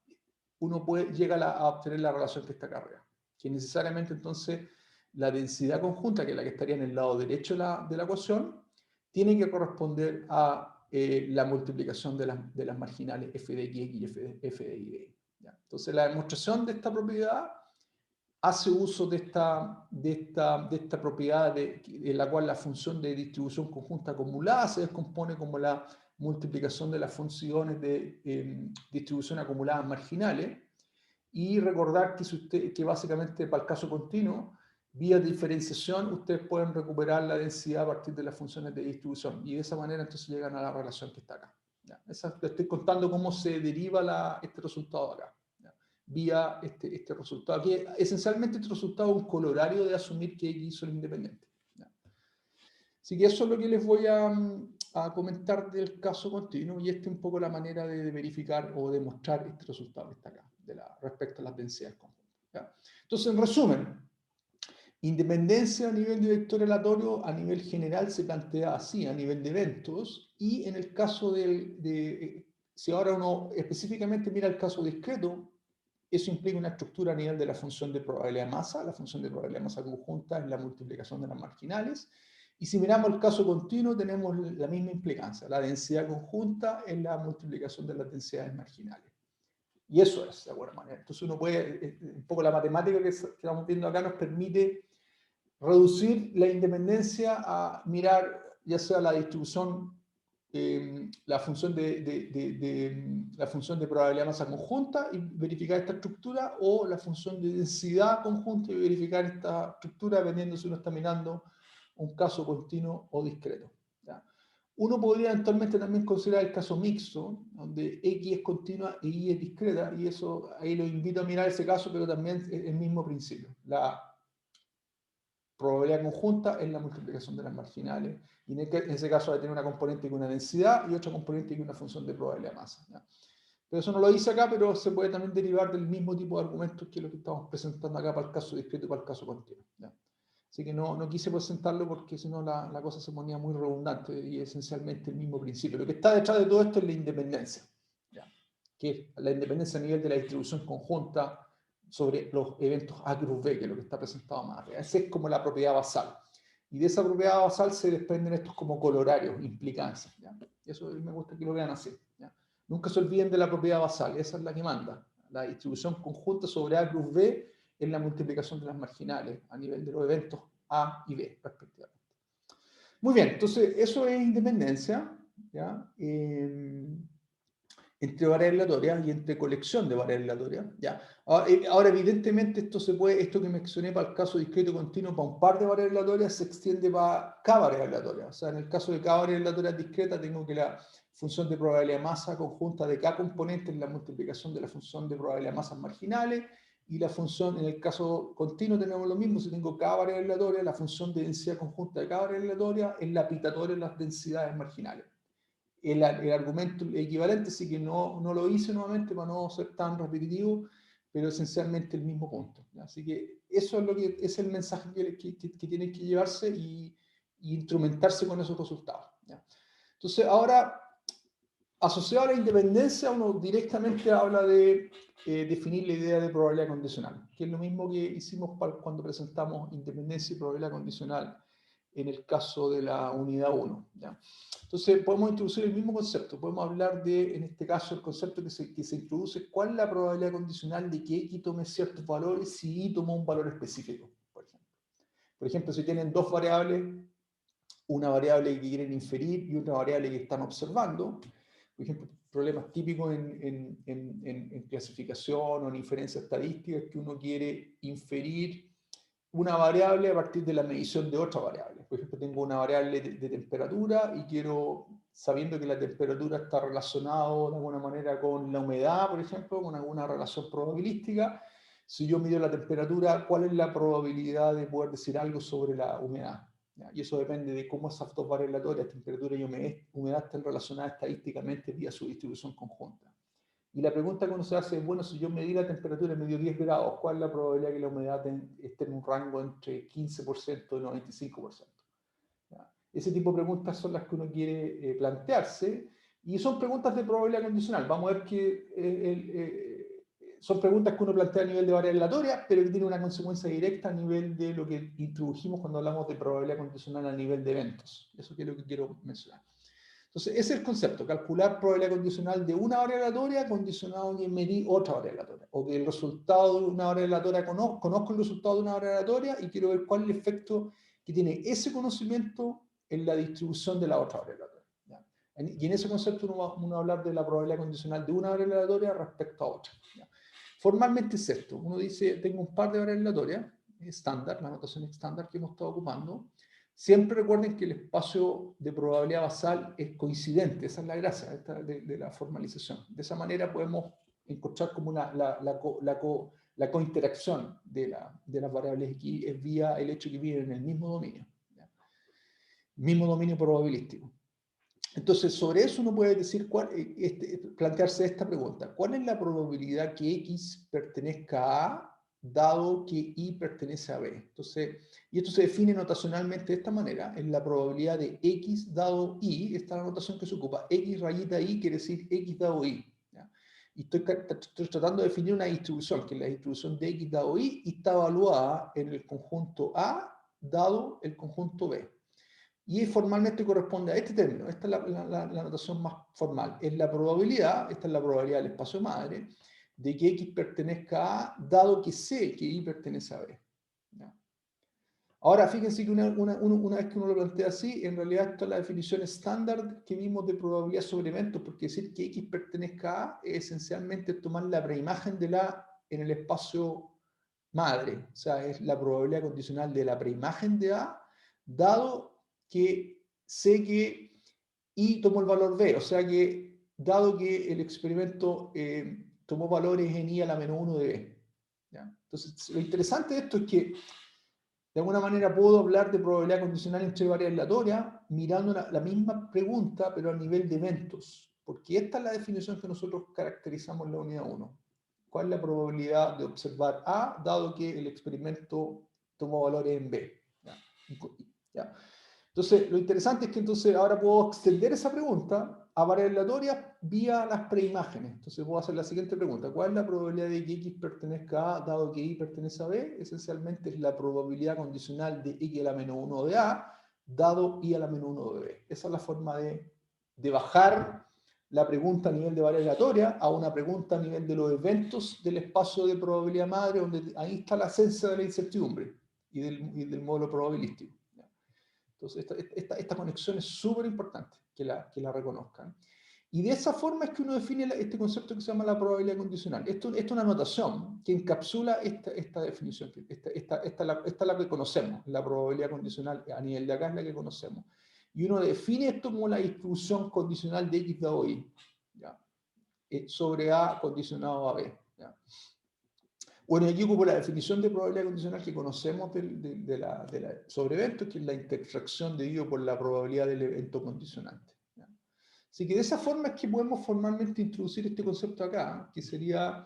uno llega a obtener la relación que está acá arriba. Que necesariamente entonces la densidad conjunta, que es la que estaría en el lado derecho de la ecuación, tiene que corresponder a la multiplicación de las marginales f de x y f de y. ¿Ya? Entonces la demostración de esta propiedad hace uso de esta propiedad en la cual la función de distribución conjunta acumulada se descompone como la multiplicación de las funciones de distribución acumulada marginales, y recordar que básicamente para el caso continuo, vía diferenciación, ustedes pueden recuperar la densidad a partir de las funciones de distribución, y de esa manera entonces llegan a la relación que está acá. ¿Ya? Les estoy contando cómo se deriva este resultado acá, vía este resultado. Aquí esencialmente este resultado es un colorario de asumir que X son independientes. ¿Ya? Así que eso es lo que les voy a comentar del caso continuo, y esta es un poco la manera de verificar o demostrar este resultado que está acá, respecto a las densidades conjuntas. ¿Ya? Entonces, en resumen, independencia a nivel de vector aleatorio a nivel general se plantea así, a nivel de eventos, y en el caso si ahora uno específicamente mira el caso discreto, eso implica una estructura a nivel de la función de probabilidad de masa. La función de probabilidad de masa conjunta es la multiplicación de las marginales. Y si miramos el caso continuo, tenemos la misma implicancia. La densidad conjunta es la multiplicación de las densidades marginales. Y eso es, de alguna manera. Entonces uno puede, un poco la matemática que estamos viendo acá nos permite reducir la independencia a mirar ya sea la distribución, la función la función de probabilidad de masa conjunta y verificar esta estructura, o la función de densidad conjunta y verificar esta estructura, dependiendo si uno está mirando un caso continuo o discreto. ¿Ya? Uno podría eventualmente también considerar el caso mixto, donde X es continua y Y es discreta, y eso ahí lo invito a mirar ese caso, pero también es el mismo principio. La probabilidad conjunta es la multiplicación de las marginales, y en ese caso va a tener una componente con una densidad y otra componente con una función de probabilidad de masa. ¿Ya? Pero eso no lo hice acá, pero se puede también derivar del mismo tipo de argumentos que lo que estamos presentando acá para el caso discreto y para el caso continuo. ¿Ya? Así que no quise presentarlo porque si no la cosa se ponía muy redundante, y esencialmente el mismo principio. Lo que está detrás de todo esto es la independencia, ¿ya? Que es la independencia a nivel de la distribución conjunta sobre los eventos A cruz B, que es lo que está presentado más arriba. Esa es como la propiedad basal. Y de esa propiedad basal se desprenden estos como colorarios, implicancias. ¿Ya? Y eso me gusta que lo vean así. ¿Ya? Nunca se olviden de la propiedad basal, esa es la que manda. La distribución conjunta sobre A cruz B es la multiplicación de las marginales a nivel de los eventos A y B, respectivamente. Muy bien, entonces eso es independencia. ¿Ya? entre variables aleatorias y entre colección de variables aleatorias. ¿Ya? Ahora, evidentemente, esto que mencioné para el caso discreto continuo, para un par de variables aleatorias, se extiende para cada variable aleatoria. O sea, en el caso de cada variable aleatoria discreta, tengo que la función de probabilidad de masa conjunta de cada componente es la multiplicación de la función de probabilidad de masas marginales, y la función, en el caso continuo tenemos lo mismo, si tengo cada variable aleatoria, la función de densidad conjunta de cada variable aleatoria es la pitatoria de las densidades marginales. El argumento equivalente, sí que no lo hice nuevamente para no ser tan repetitivo, pero esencialmente el mismo punto. ¿Ya? Así que eso es lo que es el mensaje que tienen que llevarse y instrumentarse con esos resultados. ¿Ya? Entonces, ahora, asociado a la independencia, uno directamente habla de definir la idea de probabilidad condicional, que es lo mismo que hicimos cuando presentamos independencia y probabilidad condicional en el caso de la unidad 1. ¿Ya? Entonces, podemos introducir el mismo concepto. Podemos hablar de, en este caso, el concepto que se introduce, cuál es la probabilidad condicional de que X tome ciertos valores si Y toma un valor específico, por ejemplo. Por ejemplo, si tienen dos variables, una variable que quieren inferir y otra variable que están observando, por ejemplo, problemas típicos en clasificación o en inferencia estadística es que uno quiere inferir una variable a partir de la medición de otra variable. Por ejemplo, tengo una variable de temperatura y quiero, sabiendo que la temperatura está relacionada de alguna manera con la humedad, por ejemplo, con alguna relación probabilística, si yo mido la temperatura, ¿cuál es la probabilidad de poder decir algo sobre la humedad? ¿Ya? Y eso depende de cómo esas dos variables aleatorias, temperatura y humedad, estén relacionadas estadísticamente vía su distribución conjunta. Y la pregunta que uno se hace es, bueno, si yo medí la temperatura y me dio 10 grados, ¿cuál es la probabilidad que la humedad esté en un rango entre 15% y 95%? ¿Ya? Ese tipo de preguntas son las que uno quiere plantearse, y son preguntas de probabilidad condicional. Vamos a ver que son preguntas que uno plantea a nivel de variable aleatoria, pero que tienen una consecuencia directa a nivel de lo que introdujimos cuando hablamos de probabilidad condicional a nivel de eventos. Eso es lo que quiero mencionar. Entonces, ese es el concepto, calcular probabilidad condicional de una variable aleatoria condicionado a que medí otra variable aleatoria, o que el resultado de una variable aleatoria, conozco el resultado de una variable aleatoria y quiero ver cuál es el efecto que tiene ese conocimiento en la distribución de la otra variable aleatoria. ¿Ya? Y en ese concepto uno va a hablar de la probabilidad condicional de una variable aleatoria respecto a otra. ¿Ya? Formalmente es esto, uno dice, tengo un par de variables aleatorias, estándar, la notación estándar que hemos estado ocupando. Siempre recuerden que el espacio de probabilidad basal es coincidente, esa es la gracia de la formalización. De esa manera podemos encontrar como la cointeracción de las variables X es vía el hecho que viven en el mismo dominio, ¿ya? Mismo dominio probabilístico. Entonces, sobre eso uno puede decir, plantearse esta pregunta: ¿cuál es la probabilidad que X pertenezca a A dado que Y pertenece a B? Entonces, y esto se define notacionalmente de esta manera: es la probabilidad de X dado Y, esta es la notación que se ocupa, X rayita Y quiere decir X dado Y. ¿Ya? Y estoy tratando de definir una distribución, que es la distribución de X dado Y, y está evaluada en el conjunto A dado el conjunto B. Y formalmente corresponde a este término. Esta es la notación más formal. Es la probabilidad, esta es la probabilidad del espacio madre, de que X pertenezca a A, dado que sé que Y pertenece a B. ¿Ya? Ahora, fíjense que una vez que uno lo plantea así, en realidad esta es la definición estándar que vimos de probabilidad sobre eventos, porque decir que X pertenezca a A es esencialmente tomar la preimagen de la A en el espacio madre. O sea, es la probabilidad condicional de la preimagen de A, dado que sé que Y tomó el valor B, o sea que dado que el experimento tomó valores en I a la menos 1 de B. ¿Ya? Entonces, lo interesante de esto es que de alguna manera puedo hablar de probabilidad condicional entre variables aleatorias mirando la misma pregunta, pero a nivel de eventos, porque esta es la definición que nosotros caracterizamos en la unidad 1. ¿Cuál es la probabilidad de observar A, dado que el experimento tomó valores en B? ¿Ya? ¿Ya? Entonces, lo interesante es que entonces ahora puedo extender esa pregunta a variables aleatorias vía las preimágenes. Entonces puedo hacer la siguiente pregunta: ¿cuál es la probabilidad de que X pertenezca a A dado que Y pertenece a B? Esencialmente es la probabilidad condicional de X a la menos 1 de A dado Y a la menos 1 de B. Esa es la forma de bajar la pregunta a nivel de variable aleatoria a una pregunta a nivel de los eventos del espacio de probabilidad madre, donde ahí está la esencia de la incertidumbre y del módulo probabilístico. Entonces, esta conexión es súper importante que la reconozcan. Y de esa forma es que uno define este concepto que se llama la probabilidad condicional. Esto es una notación que encapsula esta definición. Esta es la que conocemos, la probabilidad condicional a nivel de acá es la que conocemos. Y uno define esto como la distribución condicional de X dado Y, ¿ya? Sobre A condicionado a B. ¿Ya? Bueno, aquí ocupo la definición de probabilidad condicional que conocemos sobre eventos, que es la interacción debido por la probabilidad del evento condicionante. ¿Ya? Así que de esa forma es que podemos formalmente introducir este concepto acá, que sería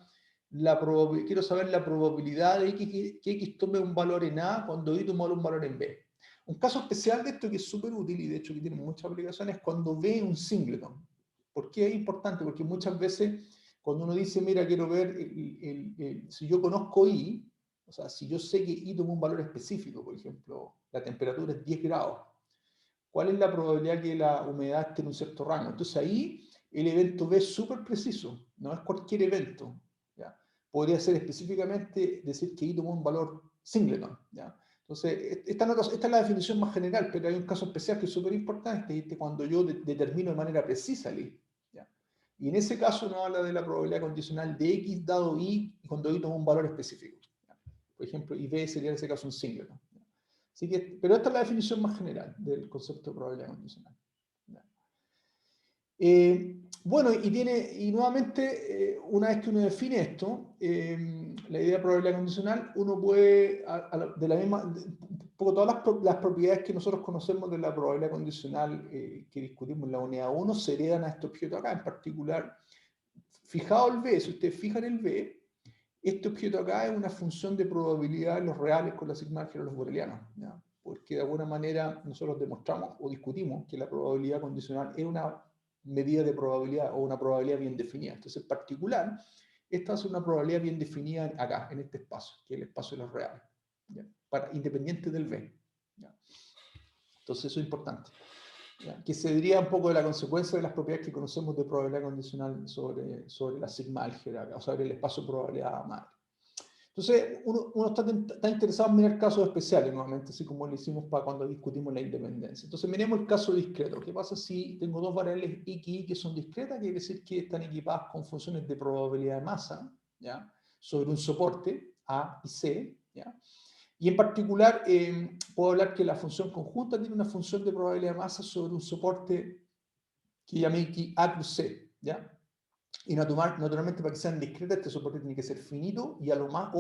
quiero saber la probabilidad de que X tome un valor en A cuando Y toma un valor en B. Un caso especial de esto que es súper útil y de hecho que tiene muchas aplicaciones es cuando ve un singleton. ¿Por qué es importante? Porque muchas veces cuando uno dice, mira, quiero ver si yo conozco Y, o sea, si yo sé que Y toma un valor específico, por ejemplo, la temperatura es 10 grados, ¿cuál es la probabilidad que la humedad esté en un cierto rango? Entonces ahí el evento B es súper preciso, no es cualquier evento. ¿Ya? Podría ser específicamente decir que Y tomó un valor singleton. ¿Ya? Entonces, esta es la definición más general, pero hay un caso especial que es súper importante, cuando yo determino de manera precisa el Y. ¿Ya? Y en ese caso uno habla de la probabilidad condicional de X dado Y cuando Y toma un valor específico. ¿Ya? Por ejemplo, y B sería en ese caso un singleton. Así que, pero esta es la definición más general del concepto de probabilidad condicional. Bueno, y nuevamente, una vez que uno define esto, la idea de probabilidad condicional, uno puede, de la misma, un poco todas las propiedades que nosotros conocemos de la probabilidad condicional que discutimos en la unidad 1 se heredan a este objeto acá, en particular, fijado el B, si ustedes fijan el B, este objeto acá es una función de probabilidad en los reales con la sigma álgebra de los borelianos, ¿ya? Porque de alguna manera nosotros demostramos o discutimos que la probabilidad condicional es una medida de probabilidad o una probabilidad bien definida. Entonces, en particular, esta es una probabilidad bien definida acá, en este espacio, que es el espacio de los reales, ¿ya? Independiente del B. ¿Ya? Entonces, eso es importante. ¿Ya? Que se diría un poco de la consecuencia de las propiedades que conocemos de probabilidad condicional sobre la sigma álgebra, o sobre el espacio de probabilidad madre. Entonces, uno está interesado en mirar casos especiales, nuevamente, así como lo hicimos para cuando discutimos la independencia. Entonces, miremos el caso discreto. ¿Qué pasa si tengo dos variables X y Y que son discretas? Quiere decir que están equipadas con funciones de probabilidad de masa, ¿ya? Sobre un soporte A y C, ¿ya? Y en particular, puedo hablar que la función conjunta tiene una función de probabilidad de masa sobre un soporte que llamé A cruz C, ¿ya? Y naturalmente, para que sean discretas, este soporte tiene que ser finito y a lo más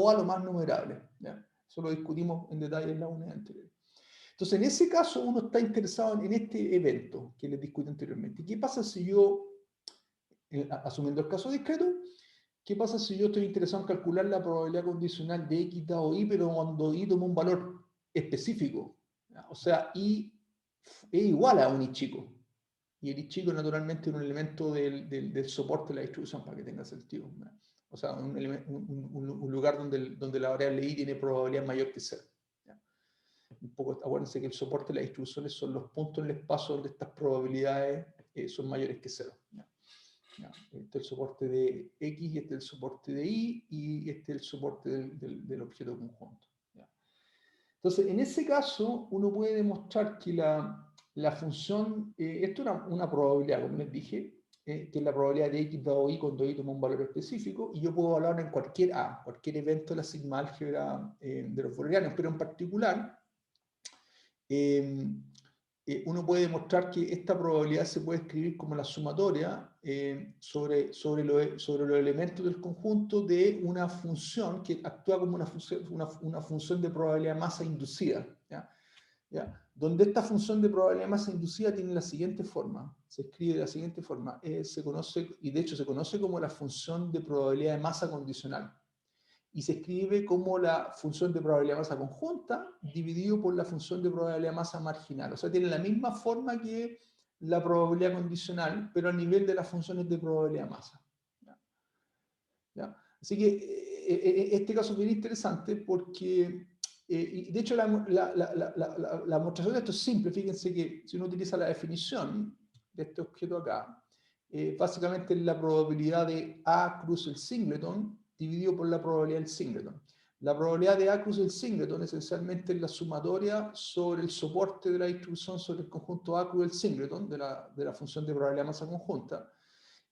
numerable, ¿ya? Eso lo discutimos en detalle en la unidad anterior. Entonces, en ese caso, uno está interesado en este evento que les discutí anteriormente. ¿Qué pasa si yo, asumiendo el caso discreto, qué pasa si yo estoy interesado en calcular la probabilidad condicional de X dado Y, pero cuando Y toma un valor específico? ¿Ya? O sea, Y es igual a un Y chico. Y el I chico naturalmente es un elemento del soporte de la distribución para que tenga sentido, ¿no? O sea, un lugar donde la variable I tiene probabilidad mayor que 0. ¿Ya? Un poco, acuérdense que el soporte de las distribuciones son los puntos en el espacio donde estas probabilidades son mayores que 0. ¿Ya? ¿Ya? Este es el soporte de X, este es el soporte de Y, y este es el soporte del objeto conjunto. ¿Ya? Entonces, en ese caso, uno puede demostrar que la función, esto es una probabilidad, como les dije, que es la probabilidad de X dado Y cuando Y toma un valor específico, y yo puedo hablar en cualquier evento de la sigma álgebra de los borelianos, pero en particular, uno puede demostrar que esta probabilidad se puede escribir como la sumatoria sobre los elementos del conjunto de una función que actúa como una función de probabilidad de masa inducida. ¿Ya? ¿Ya? Donde esta función de probabilidad de masa inducida tiene la siguiente forma, se escribe de la siguiente forma, y de hecho se conoce como la función de probabilidad de masa condicional. Y se escribe como la función de probabilidad de masa conjunta dividido por la función de probabilidad de masa marginal. O sea, tiene la misma forma que la probabilidad condicional, pero a nivel de las funciones de probabilidad de masa. ¿Ya? ¿Ya? Así que este caso es bien interesante porque, y de hecho, la demostración de esto es simple. Fíjense que si uno utiliza la definición de este objeto acá, básicamente es la probabilidad de A cruz el singleton dividido por la probabilidad del singleton. La probabilidad de A cruz el singleton esencialmente es la sumatoria sobre el soporte de la distribución sobre el conjunto A cruz el singleton de la función de probabilidad de masa conjunta.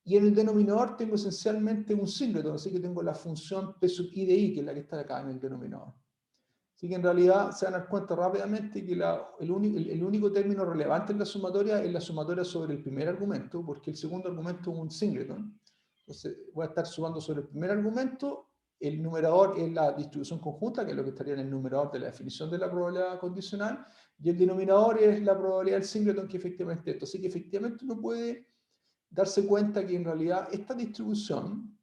y en el denominador tengo esencialmente un singleton, así que tengo la función P sub i de i, que es la que está acá en el denominador. Así que en realidad se van a dar cuenta rápidamente que el único término relevante en la sumatoria es la sumatoria sobre el primer argumento, porque el segundo argumento es un singleton. Entonces voy a estar sumando sobre el primer argumento, el numerador es la distribución conjunta, que es lo que estaría en el numerador de la definición de la probabilidad condicional, y el denominador es la probabilidad del singleton, que efectivamente es esto. Así que efectivamente uno puede darse cuenta que en realidad esta distribución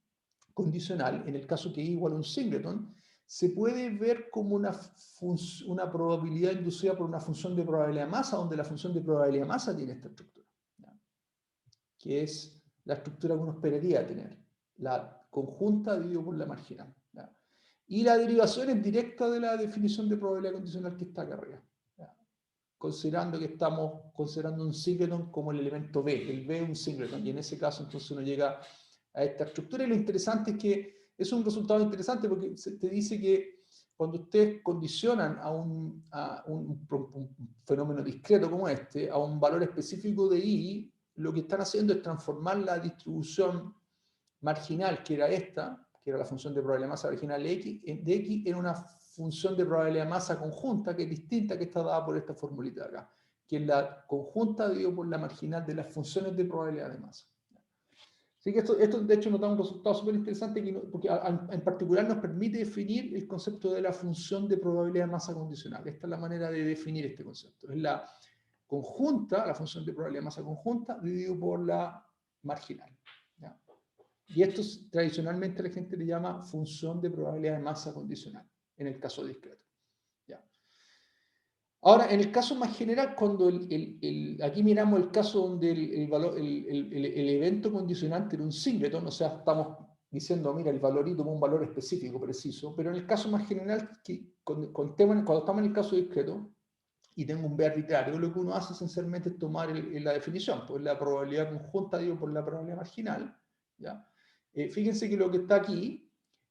condicional, en el caso que i igual a un singleton, se puede ver como una probabilidad inducida por una función de probabilidad de masa, donde la función de probabilidad de masa tiene esta estructura, ¿ya? Que es la estructura que uno esperaría tener, la conjunta dividido por la marginal, ¿ya? Y la derivación es directa de la definición de probabilidad condicional que está acá arriba, ¿ya? Considerando que estamos considerando un singleton como el elemento B, el B es un singleton, y en ese caso entonces uno llega a esta estructura, y lo interesante es que es un resultado interesante porque te dice que cuando ustedes condicionan a un fenómeno discreto como este, a un valor específico de I, lo que están haciendo es transformar la distribución marginal, que era esta, que era la función de probabilidad de masa marginal de X, en una función de probabilidad de masa conjunta, que es distinta, que está dada por esta formulita de acá, que es la conjunta dividido por la marginal de las funciones de probabilidad de masa. Así que esto de hecho nos da un resultado súper interesante, porque en particular nos permite definir el concepto de la función de probabilidad de masa condicional. Esta es la manera de definir este concepto. Es la conjunta, la función de probabilidad de masa conjunta, dividido por la marginal, ¿ya? Y esto tradicionalmente la gente le llama función de probabilidad de masa condicional, en el caso discreto, ¿ya? Ahora, en el caso más general, cuando aquí miramos el caso donde el evento condicionante era un singleton, o sea, estamos diciendo, mira, el valor y toma un valor específico, preciso, pero en el caso más general, cuando estamos en el caso discreto y tengo un B arbitrario, lo que uno hace esencialmente es tomar la definición, pues la probabilidad conjunta digo por la probabilidad marginal, ¿ya? Fíjense que lo que está aquí,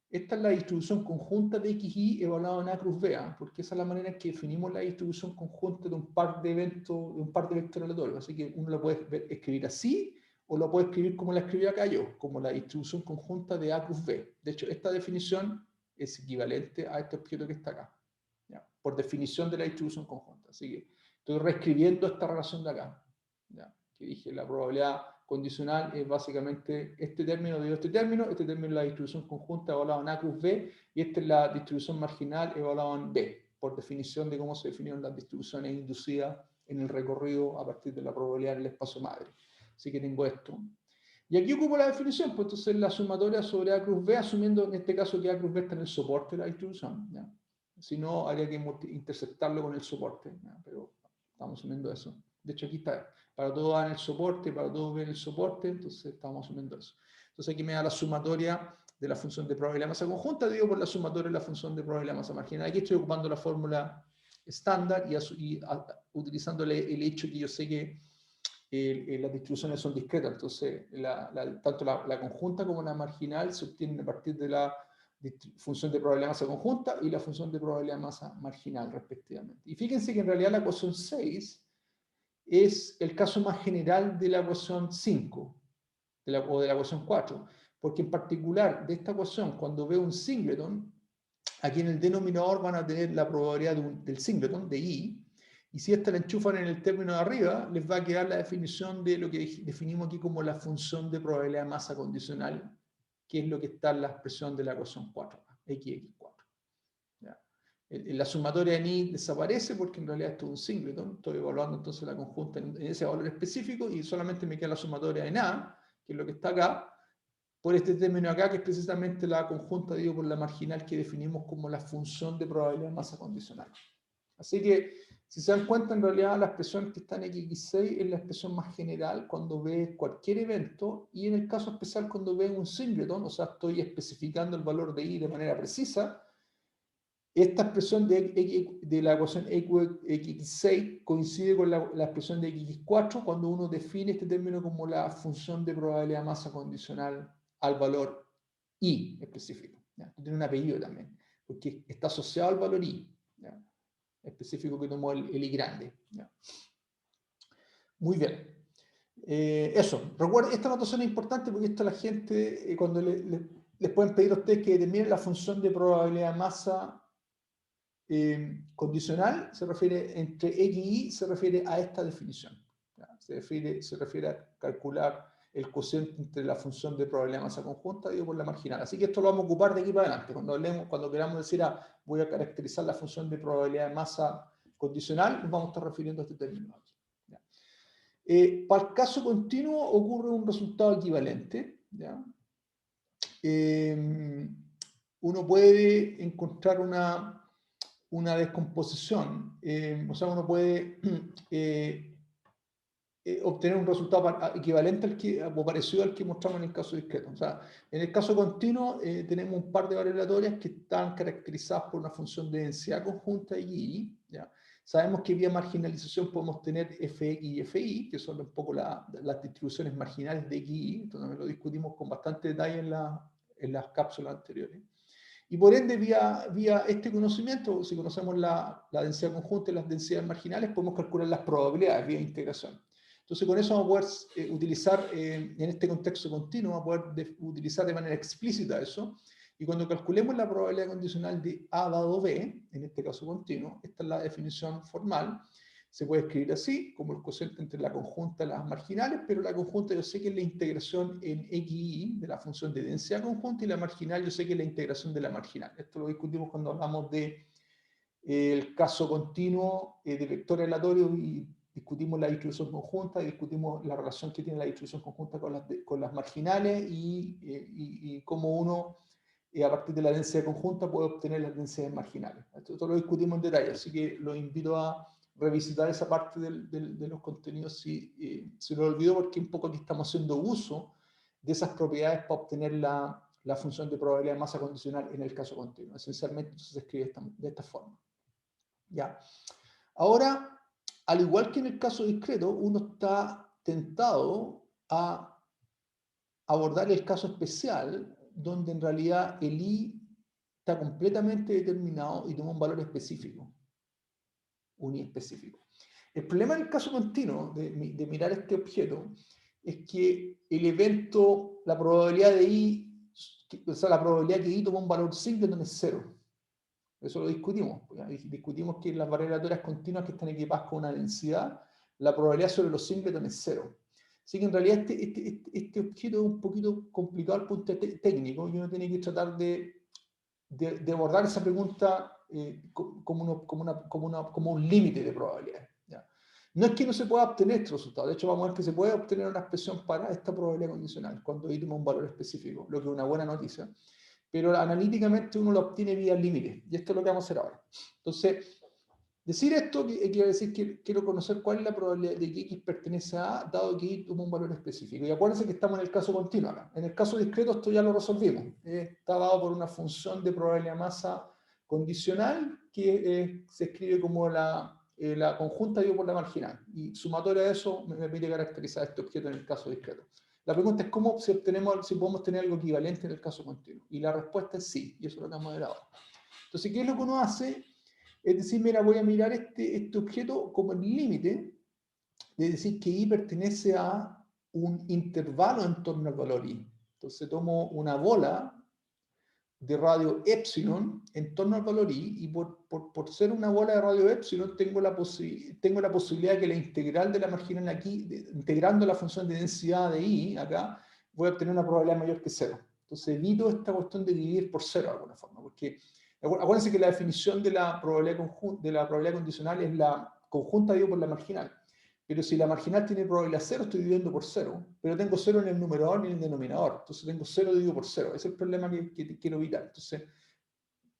esta es la distribución conjunta de XY evaluado en A cruz B, porque esa es la manera en que definimos la distribución conjunta de un par de eventos, de un par de vectores aleatorios. Así que uno lo puede escribir así, o lo puede escribir como la escribí acá yo, como la distribución conjunta de A cruz B. De hecho, esta definición es equivalente a este objeto que está acá, ¿ya? Por definición de la distribución conjunta. Así que estoy reescribiendo esta relación de acá, ¿ya? Que dije, la probabilidad condicional es básicamente este término dividido este término es la distribución conjunta evaluada en A cruz B, y esta es la distribución marginal evaluada en B, por definición de cómo se definieron las distribuciones inducidas en el recorrido a partir de la probabilidad del espacio madre. Así que tengo esto. Y aquí ocupo la definición, pues entonces la sumatoria sobre A cruz B, asumiendo en este caso que A cruz B está en el soporte de la distribución, ¿ya? Si no, habría que interceptarlo con el soporte, ¿ya? Pero estamos asumiendo eso. De hecho, aquí está, para todo A en el soporte, para todo B en el soporte, entonces estamos asumiendo eso. Entonces aquí me da la sumatoria de la función de probabilidad de masa conjunta, digo por la sumatoria de la función de probabilidad de masa marginal. Aquí estoy ocupando la fórmula estándar y utilizando el hecho que yo sé que las distribuciones son discretas, entonces tanto la conjunta como la marginal se obtienen a partir de la función de probabilidad de masa conjunta y la función de probabilidad de masa marginal, respectivamente. Y fíjense que en realidad la ecuación 6 es el caso más general de la ecuación 5 o de la ecuación 4, porque en particular de esta ecuación, cuando veo un singleton, aquí en el denominador van a tener la probabilidad del singleton, de I, y si esta la enchufan en el término de arriba, les va a quedar la definición de lo que definimos aquí como la función de probabilidad de masa condicional, que es lo que está en la expresión de la ecuación 4, xx4. ¿Ya? La sumatoria en I desaparece porque en realidad esto es un singleton, estoy evaluando entonces la conjunta en ese valor específico y solamente me queda la sumatoria en A, que es lo que está acá, por este término acá, que es precisamente la conjunta, digo, por la marginal que definimos como la función de probabilidad de masa condicional. Así que, si se dan cuenta, en realidad la expresión que está en xx6 es la expresión más general cuando ves cualquier evento, y en el caso especial cuando ves un singleton, o sea, estoy especificando el valor de i de manera precisa, esta expresión de la ecuación xx6 coincide con la expresión de xx4 cuando uno define este término como la función de probabilidad de masa condicional al valor i específico, ¿ya? Tiene un apellido también, porque está asociado al valor i, ¿ya? Específico que tomó el i grande, ¿ya? Muy bien. Eso, recuerden, esta notación es importante porque esto la gente, cuando les pueden pedir a ustedes que determinen la función de probabilidad de masa condicional, se refiere entre X y Y, se refiere a esta definición. ¿Ya? Se refiere a calcular el cociente entre la función de probabilidad de masa conjunta dividido por la marginal. Así que esto lo vamos a ocupar de aquí para adelante. Cuando queramos decir, voy a caracterizar la función de probabilidad de masa condicional, nos vamos a estar refiriendo a este término aquí. ¿Ya? Para el caso continuo ocurre un resultado equivalente. ¿Ya? Uno puede encontrar una descomposición, o sea, uno puede obtener un resultado equivalente o parecido al que mostramos en el caso discreto. O sea, en el caso continuo tenemos un par de variatorias que están caracterizadas por una función de densidad conjunta y ¿ya? Sabemos que vía marginalización podemos tener Fx y Fi, que son un poco las distribuciones marginales de X y Y, entonces lo discutimos con bastante detalle en las cápsulas anteriores. Y por ende, vía este conocimiento, si conocemos la densidad conjunta y las densidades marginales, podemos calcular las probabilidades vía integración. Entonces, con eso vamos a poder utilizar, en este contexto continuo, vamos a poder utilizar de manera explícita eso. Y cuando calculemos la probabilidad condicional de A dado B, en este caso continuo, esta es la definición formal, se puede escribir así, como el cociente entre la conjunta y las marginales, pero la conjunta yo sé que es la integración en X y Y de la función de densidad conjunta y la marginal yo sé que es la integración de la marginal. Esto lo discutimos cuando hablamos de el caso continuo de vector aleatorio y discutimos la distribución conjunta y discutimos la relación que tiene la distribución conjunta con las marginales y cómo uno, a partir de la densidad conjunta, puede obtener las densidades marginales. Esto lo discutimos en detalle, así que los invito a revisitar esa parte de los contenidos si se lo olvidó, porque un poco aquí estamos haciendo uso de esas propiedades para obtener la función de probabilidad de masa condicional en el caso continuo. Esencialmente se escribe de esta forma. ¿Ya? Ahora, al igual que en el caso discreto, uno está tentado a abordar el caso especial, donde en realidad el I está completamente determinado y toma un valor específico, un I específico. El problema en el caso continuo de mirar este objeto es que el evento, la probabilidad de I, o sea, la probabilidad que I toma un valor singleton es cero. Eso lo discutimos. Discutimos que las variatorias continuas que están equipadas con una densidad, la probabilidad sobre los singletons es cero. Así que en realidad este objeto es un poquito complicado al punto técnico y uno tiene que tratar de abordar esa pregunta como un límite de probabilidades. ¿Ya? No es que no se pueda obtener este resultado, de hecho vamos a ver que se puede obtener una expresión para esta probabilidad condicional cuando I toma un valor específico, lo que es una buena noticia, pero analíticamente uno lo obtiene vía límite, y esto es lo que vamos a hacer ahora. Entonces, decir esto quiere decir que quiero conocer cuál es la probabilidad de que X pertenece a A, dado que Y toma un valor específico. Y acuérdense que estamos en el caso continuo acá. En el caso discreto esto ya lo resolvimos. Está dado por una función de probabilidad de masa condicional que se escribe como la conjunta dividido por la marginal. Y sumatoria de eso me permite caracterizar este objeto en el caso discreto. La pregunta es cómo si podemos tener algo equivalente en el caso continuo. Y la respuesta es sí, y eso es lo que vamos a ver ahora. Entonces, ¿qué es lo que uno hace? Es decir, mira, voy a mirar este objeto como el límite de decir que I pertenece a un intervalo en torno al valor I. Entonces tomo una bola de radio epsilon en torno al valor I y por ser una bola de radio epsilon tengo la posibilidad de que la integral de la marginal aquí, integrando la función de densidad de I acá, voy a obtener una probabilidad mayor que cero. Entonces evito esta cuestión de dividir por cero de alguna forma, porque acuérdense que la definición de la probabilidad condicional es la conjunta dividido por la marginal. Pero si la marginal tiene probabilidad cero, estoy dividiendo por cero. Pero tengo cero en el numerador ni en el denominador. Entonces tengo cero dividido por cero. Ese es el problema que quiero evitar. Entonces,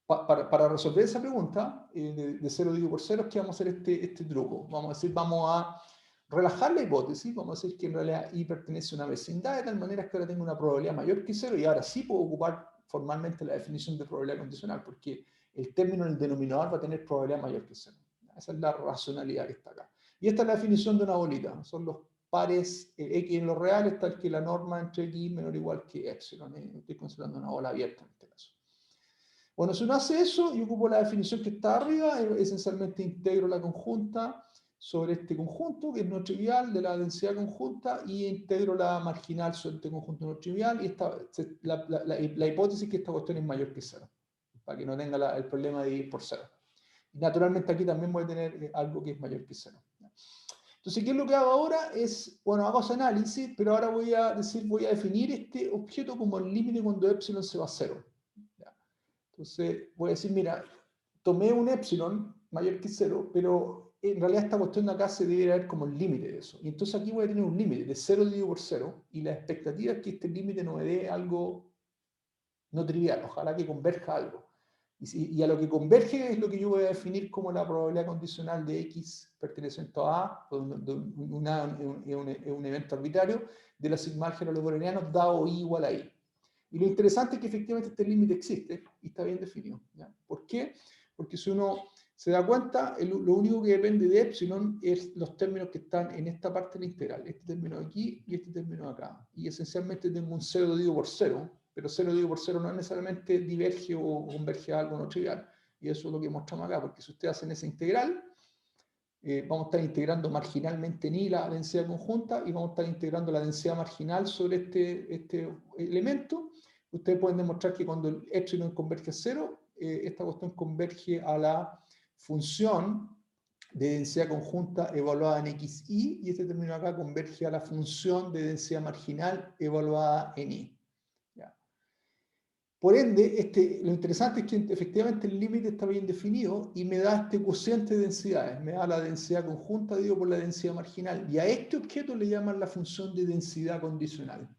para resolver esa pregunta de cero dividido por cero, es que vamos a hacer este truco. Vamos a decir, vamos a relajar la hipótesis. Vamos a decir que en realidad I pertenece a una vecindad de tal manera que ahora tengo una probabilidad mayor que cero y ahora sí puedo ocupar formalmente la definición de probabilidad condicional porque el término en el denominador va a tener probabilidad mayor que cero. Esa es la racionalidad que está acá. Y esta es la definición de una bolita. Son los pares X en lo real, está que la norma entre X menor o igual que epsilon. Estoy considerando una bola abierta en este caso. Bueno, si uno hace eso y ocupo la definición que está arriba, esencialmente integro la conjunta sobre este conjunto, que es no trivial, de la densidad conjunta, y integro la marginal sobre este conjunto no trivial, y la hipótesis es que esta cuestión es mayor que cero, para que no tenga el problema de ir por cero. Y naturalmente aquí también voy a tener algo que es mayor que cero. Entonces, ¿qué es lo que hago ahora? Bueno, hago ese análisis, pero ahora voy a definir este objeto como el límite cuando epsilon se va a cero. Entonces, voy a decir, mira, tomé un epsilon mayor que cero, pero en realidad esta cuestión de acá se debería ver como el límite de eso. Y entonces aquí voy a tener un límite de 0 dividido por 0, y la expectativa es que este límite no me dé algo no trivial, ojalá que converja algo. Y a lo que converge es lo que yo voy a definir como la probabilidad condicional de X perteneciente a un evento arbitrario de la sigma álgebra lorentziana dado I igual a I. Y lo interesante es que efectivamente este límite existe y está bien definido. ¿Ya? ¿Por qué? Porque si uno se da cuenta, lo único que depende de epsilon es los términos que están en esta parte de la integral. Este término aquí y este término acá. Y esencialmente tengo un 0 dividido por 0, pero 0 dividido por 0 no necesariamente diverge o converge a algo no trivial. Y eso es lo que mostramos acá, porque si ustedes hacen esa integral, vamos a estar integrando marginalmente ni la densidad conjunta y vamos a estar integrando la densidad marginal sobre este elemento. Ustedes pueden demostrar que cuando el epsilon converge a 0, esta cuestión converge a la función de densidad conjunta evaluada en xi, y este término acá converge a la función de densidad marginal evaluada en i. ¿Ya? Por ende, lo interesante es que efectivamente el límite está bien definido y me da este cociente de densidades, me da la densidad conjunta dividido por la densidad marginal, y a este objeto le llaman la función de densidad condicional.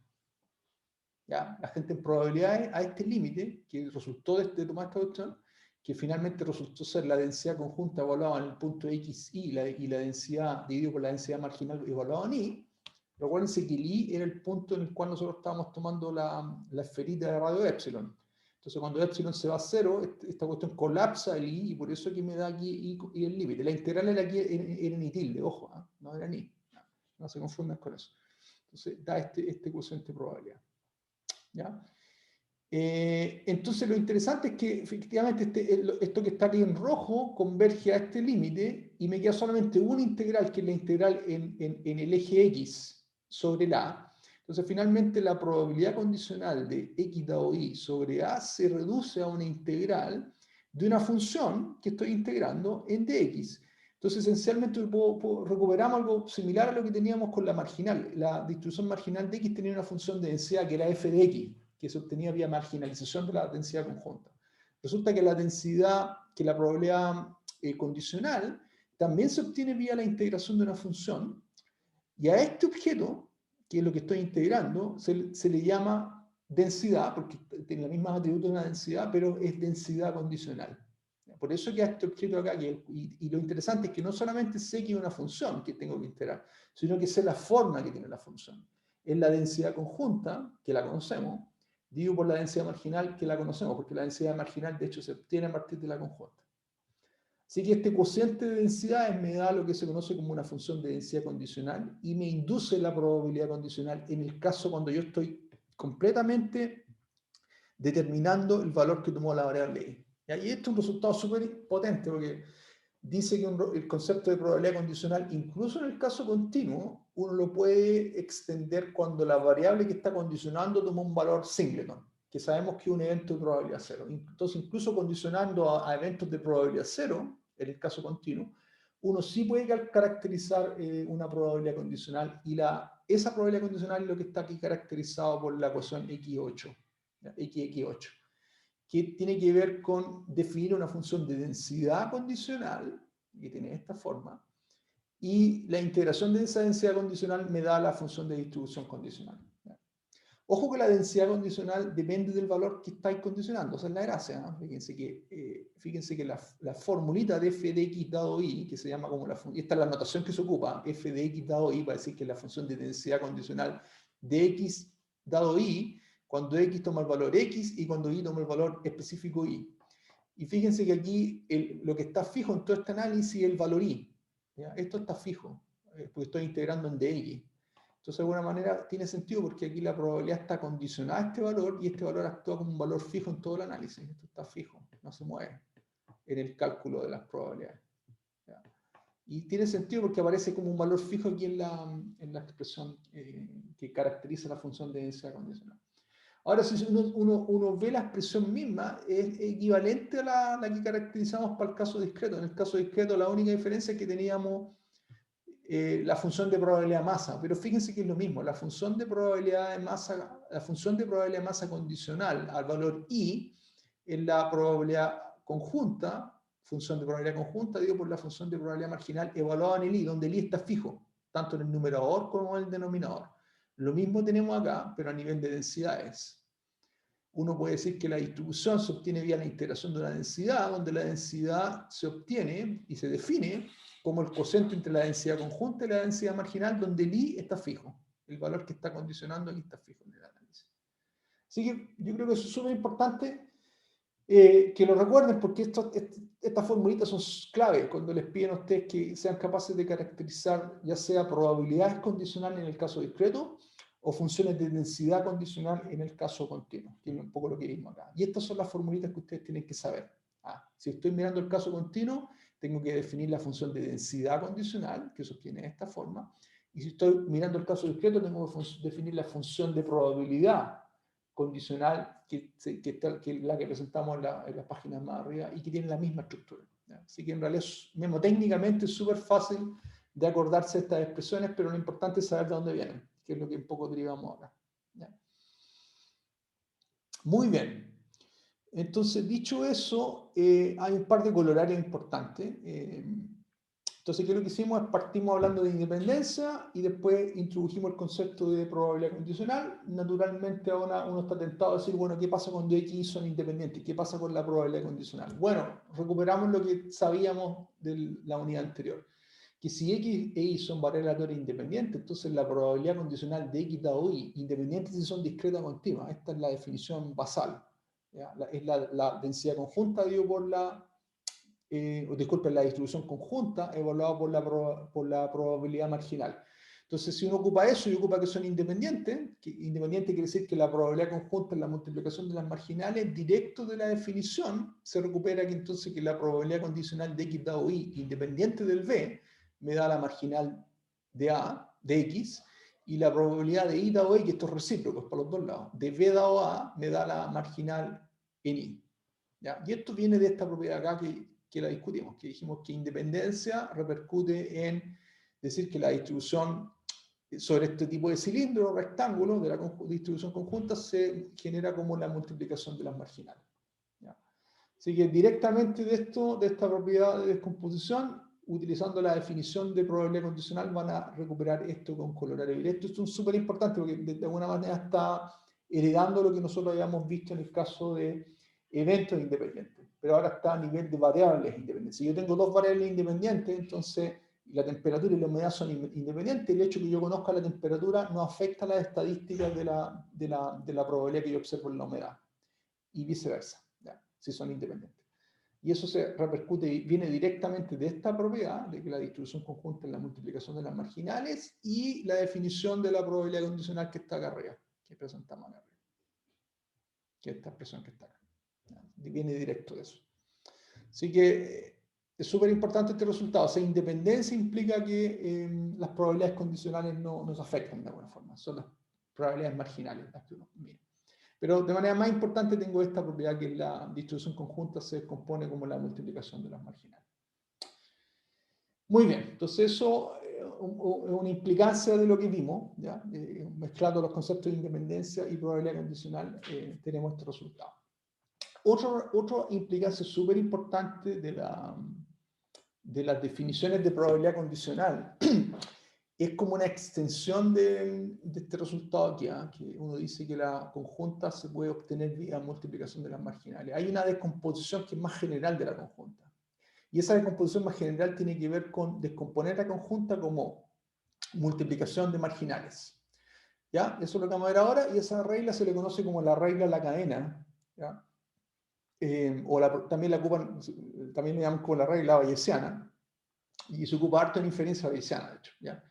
¿Ya? La gente en probabilidades, a este límite, que resultó de tomar esta opción, que finalmente resultó ser la densidad conjunta evaluada en el punto xi y la densidad dividido por la densidad marginal evaluada en i. Recuérdense que el i era el punto en el cual nosotros estábamos tomando la esferita de radio epsilon. Entonces, cuando epsilon se va a cero, esta cuestión colapsa el i, y por eso que me da aquí i el límite. La integral era aquí era en i tilde, ojo, ¿eh? No era ni. No se confundan con eso. Entonces, da este cociente de probabilidad. ¿Ya? Entonces lo interesante es que efectivamente esto que está aquí en rojo converge a este límite y me queda solamente una integral, que es la integral en el eje X sobre la A. Entonces finalmente la probabilidad condicional de X dado Y sobre A se reduce a una integral de una función que estoy integrando en dx. Entonces esencialmente recuperamos algo similar a lo que teníamos con la marginal. La distribución marginal de X tenía una función de densidad que era f de X, que se obtenía vía marginalización de la densidad conjunta. Resulta que la probabilidad condicional también se obtiene vía la integración de una función, y a este objeto, que es lo que estoy integrando, se le llama densidad, porque tiene los mismos atributos de una densidad, pero es densidad condicional. Por eso que a este objeto acá, y lo interesante es que no solamente sé que es una función que tengo que integrar, sino que sé la forma que tiene la función. Es la densidad conjunta, que la conocemos, dividido por la densidad marginal, que la conocemos, porque la densidad marginal de hecho se obtiene a partir de la conjunta. Así que este cociente de densidades me da lo que se conoce como una función de densidad condicional y me induce la probabilidad condicional en el caso cuando yo estoy completamente determinando el valor que tomó la variable y. Y esto es un resultado súper potente, porque dice que el concepto de probabilidad condicional, incluso en el caso continuo, uno lo puede extender cuando la variable que está condicionando toma un valor singleton, que sabemos que es un evento de probabilidad cero. Entonces, incluso condicionando a eventos de probabilidad cero, en el caso continuo, uno sí puede caracterizar una probabilidad condicional, y esa probabilidad condicional es lo que está aquí caracterizado por la ecuación x8, xx8, que tiene que ver con definir una función de densidad condicional, que tiene esta forma, y la integración de esa densidad condicional me da la función de distribución condicional. Ojo que la densidad condicional depende del valor que estáis condicionando, esa es la gracia, ¿no? Fíjense que la formulita de f de x dado y, que se llama como esta es la notación que se ocupa, f de x dado y, para decir que es la función de densidad condicional de x dado y, cuando x toma el valor x y cuando y toma el valor específico y. Y fíjense que aquí lo que está fijo en todo este análisis es el valor y. ¿Ya? Esto está fijo, porque estoy integrando en dx. Entonces, de alguna manera tiene sentido, porque aquí la probabilidad está condicionada a este valor, y este valor actúa como un valor fijo en todo el análisis. Esto está fijo, no se mueve en el cálculo de las probabilidades. ¿Ya? Y tiene sentido porque aparece como un valor fijo aquí en la expresión que caracteriza la función de densidad condicional. Ahora, si uno ve la expresión misma, es equivalente a la que caracterizamos para el caso discreto. En el caso discreto, la única diferencia es que teníamos la función de probabilidad de masa, pero fíjense que es lo mismo. La función de probabilidad de masa condicional al valor i es la probabilidad conjunta, función de probabilidad conjunta, digo, por la función de probabilidad marginal evaluada en el i, donde el i está fijo, tanto en el numerador como en el denominador. Lo mismo tenemos acá, pero a nivel de densidades. Uno puede decir que la distribución se obtiene vía la integración de una densidad, donde la densidad se obtiene y se define como el cociente entre la densidad conjunta y la densidad marginal, donde el i está fijo. El valor que está condicionando aquí está fijo en el análisis. Así que yo creo que eso es súper importante que lo recuerden, porque estas formulitas son clave cuando les piden a ustedes que sean capaces de caracterizar ya sea probabilidades condicionales en el caso discreto o funciones de densidad condicional en el caso continuo, que es un poco lo que vimos acá. Y estas son las formulitas que ustedes tienen que saber. Si estoy mirando el caso continuo, tengo que definir la función de densidad condicional, que se obtiene de esta forma, y si estoy mirando el caso discreto, tengo que definir la función de probabilidad condicional que la que presentamos en las páginas más arriba y que tiene la misma estructura. ¿Ya? Así que en realidad, técnicamente es súper fácil de acordarse de estas expresiones, pero lo importante es saber de dónde vienen, que es lo que un poco derivamos ahora. ¿Ya? Muy bien. Entonces, dicho eso, hay un par de colorarios importantes. Entonces, ¿qué es lo que hicimos? Partimos hablando de independencia y después introdujimos el concepto de probabilidad condicional. Naturalmente, ahora uno está tentado a decir, bueno, ¿qué pasa cuando X son independientes? ¿Qué pasa con la probabilidad condicional? Bueno, recuperamos lo que sabíamos de la unidad anterior, que si X e Y son variables aleatorias independientes, entonces la probabilidad condicional de X dado Y, independientes si son discretas o continuas. Esta es la definición basal. ¿Ya? Es la densidad conjunta, digo, por disculpen, la distribución conjunta evaluada por la probabilidad marginal. Entonces, si uno ocupa eso y ocupa que son independientes, que independiente quiere decir que la probabilidad conjunta es la multiplicación de las marginales, directo de la definición, se recupera que entonces que la probabilidad condicional de X dado Y, independiente del B, me da la marginal de A, de X, y la probabilidad de Y dado Y, que esto es recíproco, es para los dos lados, de B dado A, me da la marginal en Y. ¿Ya? Y esto viene de esta propiedad acá que la discutimos, que dijimos que independencia repercute en decir que la distribución sobre este tipo de cilindro rectángulo de la distribución conjunta se genera como la multiplicación de las marginales. ¿Ya? Así que directamente de esta propiedad de descomposición, utilizando la definición de probabilidad condicional, van a recuperar esto con colorario directo. Esto es súper importante porque de alguna manera está heredando lo que nosotros habíamos visto en el caso de eventos independientes, pero ahora está a nivel de variables independientes. Si yo tengo dos variables independientes, entonces la temperatura y la humedad son independientes, el hecho de que yo conozca la temperatura no afecta las estadísticas de la probabilidad que yo observo en la humedad, y viceversa, ¿ya? Si son independientes. Y eso se repercute y viene directamente de esta propiedad, de que la distribución conjunta es la multiplicación de las marginales y la definición de la probabilidad condicional que está acá arriba, que presentamos acá arriba, que es esta expresión que está acá. Viene directo de eso. Así que es súper importante este resultado. O sea, independencia implica que las probabilidades condicionales no nos afectan de alguna forma. Son las probabilidades marginales las que uno mira. Pero de manera más importante tengo esta propiedad que es la distribución conjunta se descompone como la multiplicación de las marginales. Muy bien, entonces eso es una implicancia de lo que vimos, ¿ya? Mezclando los conceptos de independencia y probabilidad condicional, tenemos este resultado. Otra implicancia súper importante de las definiciones de probabilidad condicional es como una extensión de este resultado aquí, que uno dice que la conjunta se puede obtener vía multiplicación de las marginales. Hay una descomposición que es más general de la conjunta. Y esa descomposición más general tiene que ver con descomponer la conjunta como multiplicación de marginales. ¿Ya? Eso es lo que vamos a ver ahora, y esa regla se le conoce como la regla de la cadena, ¿ya? También le llaman como la regla bayesiana, y se ocupa harto en inferencia bayesiana, de hecho, ¿ya?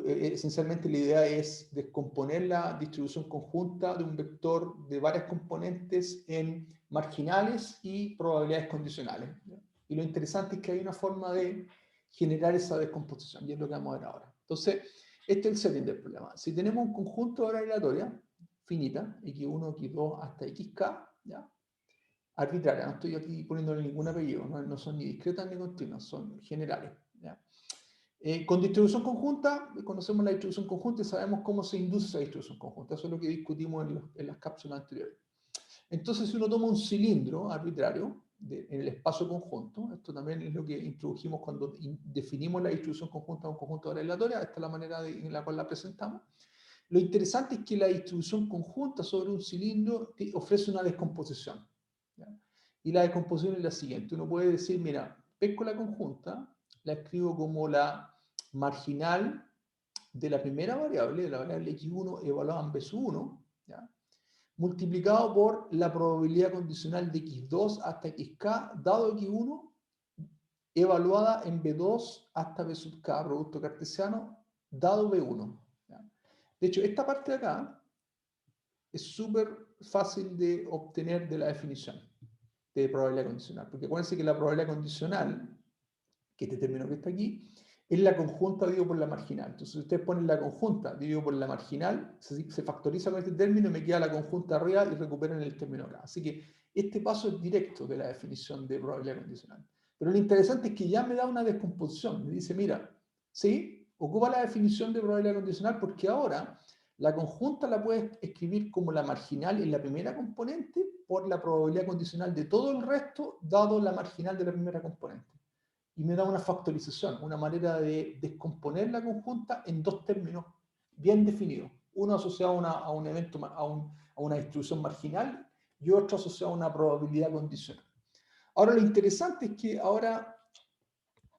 Esencialmente la idea es descomponer la distribución conjunta de un vector de varias componentes en marginales y probabilidades condicionales, ¿ya? Y lo interesante es que hay una forma de generar esa descomposición, y es lo que vamos a ver ahora. Entonces, este es el setting del problema. Si tenemos un conjunto de horas aleatorias finita, x1, x2 hasta xk, ¿ya? Arbitraria, no estoy aquí poniéndole ningún apellido, no son ni discretas ni continuas, son generales, ¿ya? Con distribución conjunta, conocemos la distribución conjunta y sabemos cómo se induce esa distribución conjunta. Eso es lo que discutimos en las cápsulas anteriores. Entonces, si uno toma un cilindro arbitrario en el espacio conjunto, esto también es lo que introdujimos cuando definimos la distribución conjunta de un conjunto de aleatoria, esta es la manera en la cual la presentamos. Lo interesante es que la distribución conjunta sobre un cilindro ofrece una descomposición, ¿ya? Y la descomposición es la siguiente. Uno puede decir, mira, pesco la conjunta, la escribo como la marginal de la primera variable, de la variable x1 evaluada en b sub 1, ¿ya? Multiplicado por la probabilidad condicional de x2 hasta xk, dado x1, evaluada en b2 hasta b sub k, producto cartesiano, dado b1. ¿Ya? De hecho, esta parte de acá es súper fácil de obtener de la definición de probabilidad condicional, porque acuérdense que la probabilidad condicional, que este término que está aquí, es la conjunta dividido por la marginal. Entonces, si ustedes ponen la conjunta dividido por la marginal, se factoriza con este término y me queda la conjunta arriba y recuperan el término acá. Así que este paso es directo de la definición de probabilidad condicional. Pero lo interesante es que ya me da una descomposición. Me dice, mira, sí, ocupa la definición de probabilidad condicional porque ahora la conjunta la puedes escribir como la marginal en la primera componente por la probabilidad condicional de todo el resto, dado la marginal de la primera componente. Y me da una factorización, una manera de descomponer la conjunta en dos términos bien definidos. Uno asociado a un evento, a una distribución marginal y otro asociado a una probabilidad condicional. Ahora, lo interesante es que ahora,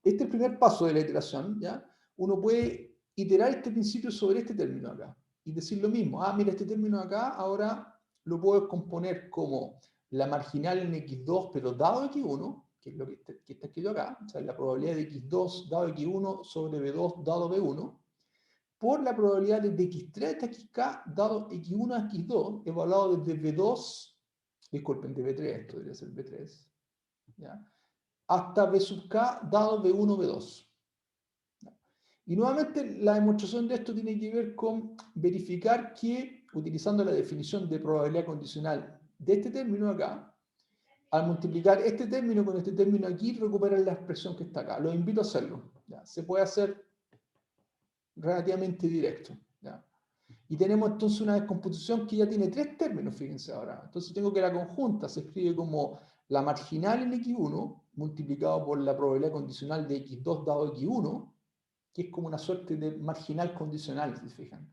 este es el primer paso de la iteración, ¿ya? Uno puede iterar este principio sobre este término acá y decir lo mismo. Ah, mira, este término acá ahora lo puedo componer como la marginal en x2, pero dado x1, que es lo que está escrito acá, o sea, la probabilidad de x2 dado x1 sobre b2 dado b1, por la probabilidad de x3 hasta xk dado x1 a x2, evaluado desde b2, disculpen, de b3, esto debería ser b3, ¿ya? Hasta b sub k dado b1, b2. Y nuevamente la demostración de esto tiene que ver con verificar que, utilizando la definición de probabilidad condicional de este término acá, al multiplicar este término con este término aquí, recuperar la expresión que está acá. Los invito a hacerlo. ¿Ya? Se puede hacer relativamente directo. ¿Ya? Y tenemos entonces una descomposición que ya tiene tres términos, fíjense ahora. Entonces tengo que la conjunta se escribe como la marginal en x1 multiplicado por la probabilidad condicional de x2 dado x1, que es como una suerte de marginal condicional, si se fijan,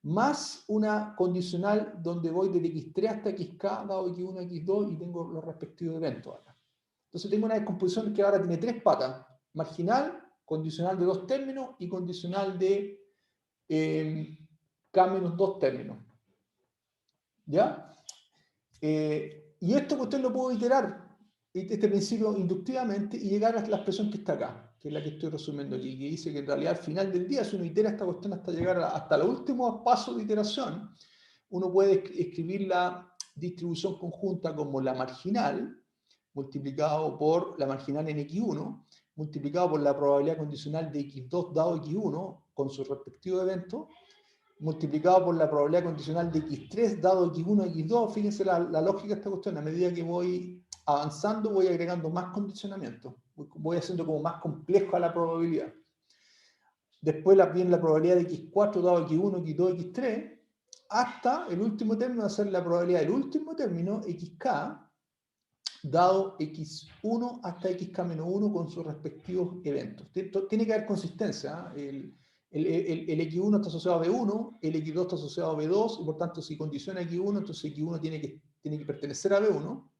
más una condicional donde voy desde x3 hasta xk, dado x1 a x2, y tengo los respectivos eventos acá. Entonces tengo una descomposición que ahora tiene tres patas: marginal, condicional de dos términos y condicional de k menos dos términos. ¿Ya? Y esto que usted lo puedo iterar, este principio inductivamente, y llegar a la expresión que está acá, que es la que estoy resumiendo aquí, que dice que en realidad al final del día, si uno itera esta cuestión hasta llegar hasta el último paso de iteración, uno puede escribir la distribución conjunta como la marginal, multiplicado por la marginal en x1, multiplicado por la probabilidad condicional de x2 dado x1, con su respectivo evento, multiplicado por la probabilidad condicional de x3 dado x1 x2. Fíjense la lógica de esta cuestión. A medida que voy avanzando, voy agregando más condicionamiento. Voy haciendo como más complejo a la probabilidad. Después viene la probabilidad de x4 dado x1, x2, x3, hasta el último término, hacer la probabilidad del último término, xk, dado x1 hasta xk-1 con sus respectivos eventos. Tiene que haber consistencia. El x1 está asociado a b1, el x2 está asociado a b2, y por tanto si condiciona x1, entonces x1 tiene que pertenecer a b1.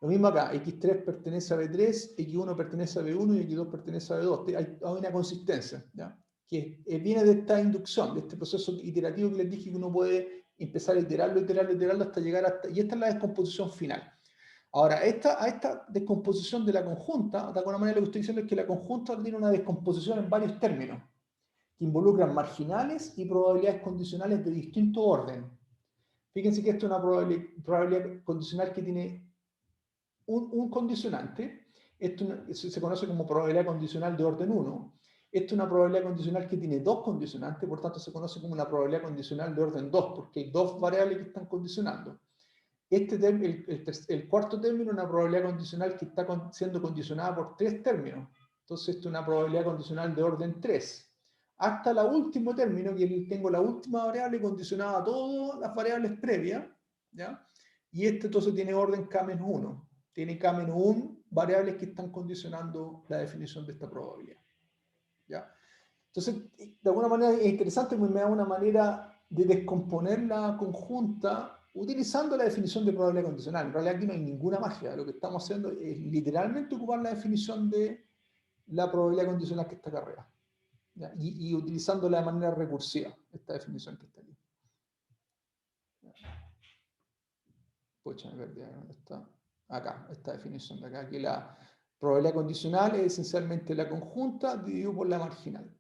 Lo mismo acá, x3 pertenece a b3, x1 pertenece a b1 y x2 pertenece a b2. Hay una consistencia, ¿ya? Que viene de esta inducción, de este proceso iterativo que les dije, que uno puede empezar a iterarlo hasta llegar hasta... Y esta es la descomposición final. Ahora, a esta descomposición de la conjunta, de alguna manera lo que estoy diciendo es que la conjunta tiene una descomposición en varios términos, que involucran marginales y probabilidades condicionales de distinto orden. Fíjense que esto es una probabilidad condicional que tiene un condicionante, se conoce como probabilidad condicional de orden 1. Esta es una probabilidad condicional que tiene dos condicionantes, por tanto se conoce como una probabilidad condicional de orden 2, porque hay dos variables que están condicionando. El cuarto término es una probabilidad condicional que está siendo condicionada por tres términos. Entonces, esto es una probabilidad condicional de orden 3. Hasta el último término, que tengo la última variable condicionada a todas las variables previas, ¿ya? Y este entonces tiene orden k-1. Tiene k-1 variables que están condicionando la definición de esta probabilidad, ¿ya? Entonces, de alguna manera es interesante porque me da una manera de descomponer la conjunta utilizando la definición de probabilidad condicional. En realidad aquí no hay ninguna magia. Lo que estamos haciendo es literalmente ocupar la definición de la probabilidad condicional que está cargada. Y utilizándola de manera recursiva, esta definición que está aquí. Pucha, me perdí. ¿Dónde está? Acá, esta definición de acá. Que la probabilidad condicional es esencialmente la conjunta dividido por la marginal.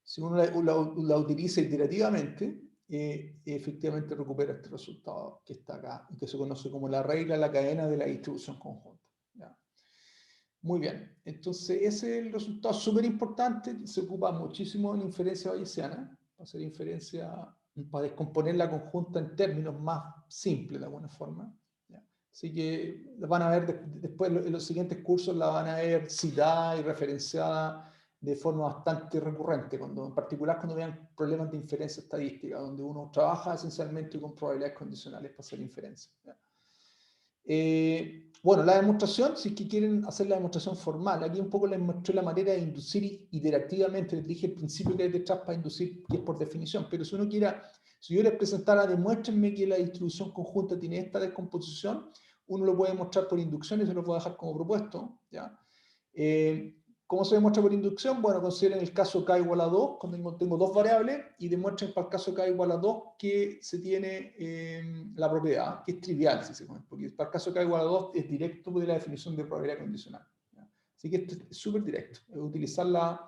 Si uno la utiliza iterativamente, efectivamente recupera este resultado que está acá y que se conoce como la regla de la cadena de la distribución conjunta. ¿Ya? Muy bien, entonces ese es el resultado súper importante, se ocupa muchísimo en inferencia bayesiana, para hacer inferencia, para descomponer la conjunta en términos más simples de alguna forma. ¿Ya? Así que la van a ver después en los siguientes cursos, la van a ver citada y referenciada de forma bastante recurrente, en particular cuando vean problemas de inferencia estadística, donde uno trabaja esencialmente con probabilidades condicionales para hacer inferencia. ¿Ya? Bueno, la demostración, si es que quieren hacer la demostración formal, aquí un poco les mostré la manera de inducir iterativamente, les dije el principio que hay detrás para inducir, que es por definición, pero si uno quiera, si yo les presentara, demuéstrenme que la distribución conjunta tiene esta descomposición, uno lo puede mostrar por inducción y se lo puedo dejar como propuesto, ¿ya? ¿Cómo se demuestra por inducción? Bueno, consideren el caso k igual a 2, cuando tengo dos variables, y demuestren para el caso k igual a 2 que se tiene la propiedad, que es trivial, si se puede, porque para el caso k igual a 2 es directo de la definición de probabilidad condicional. ¿Ya? Así que esto es súper directo. Es utilizar la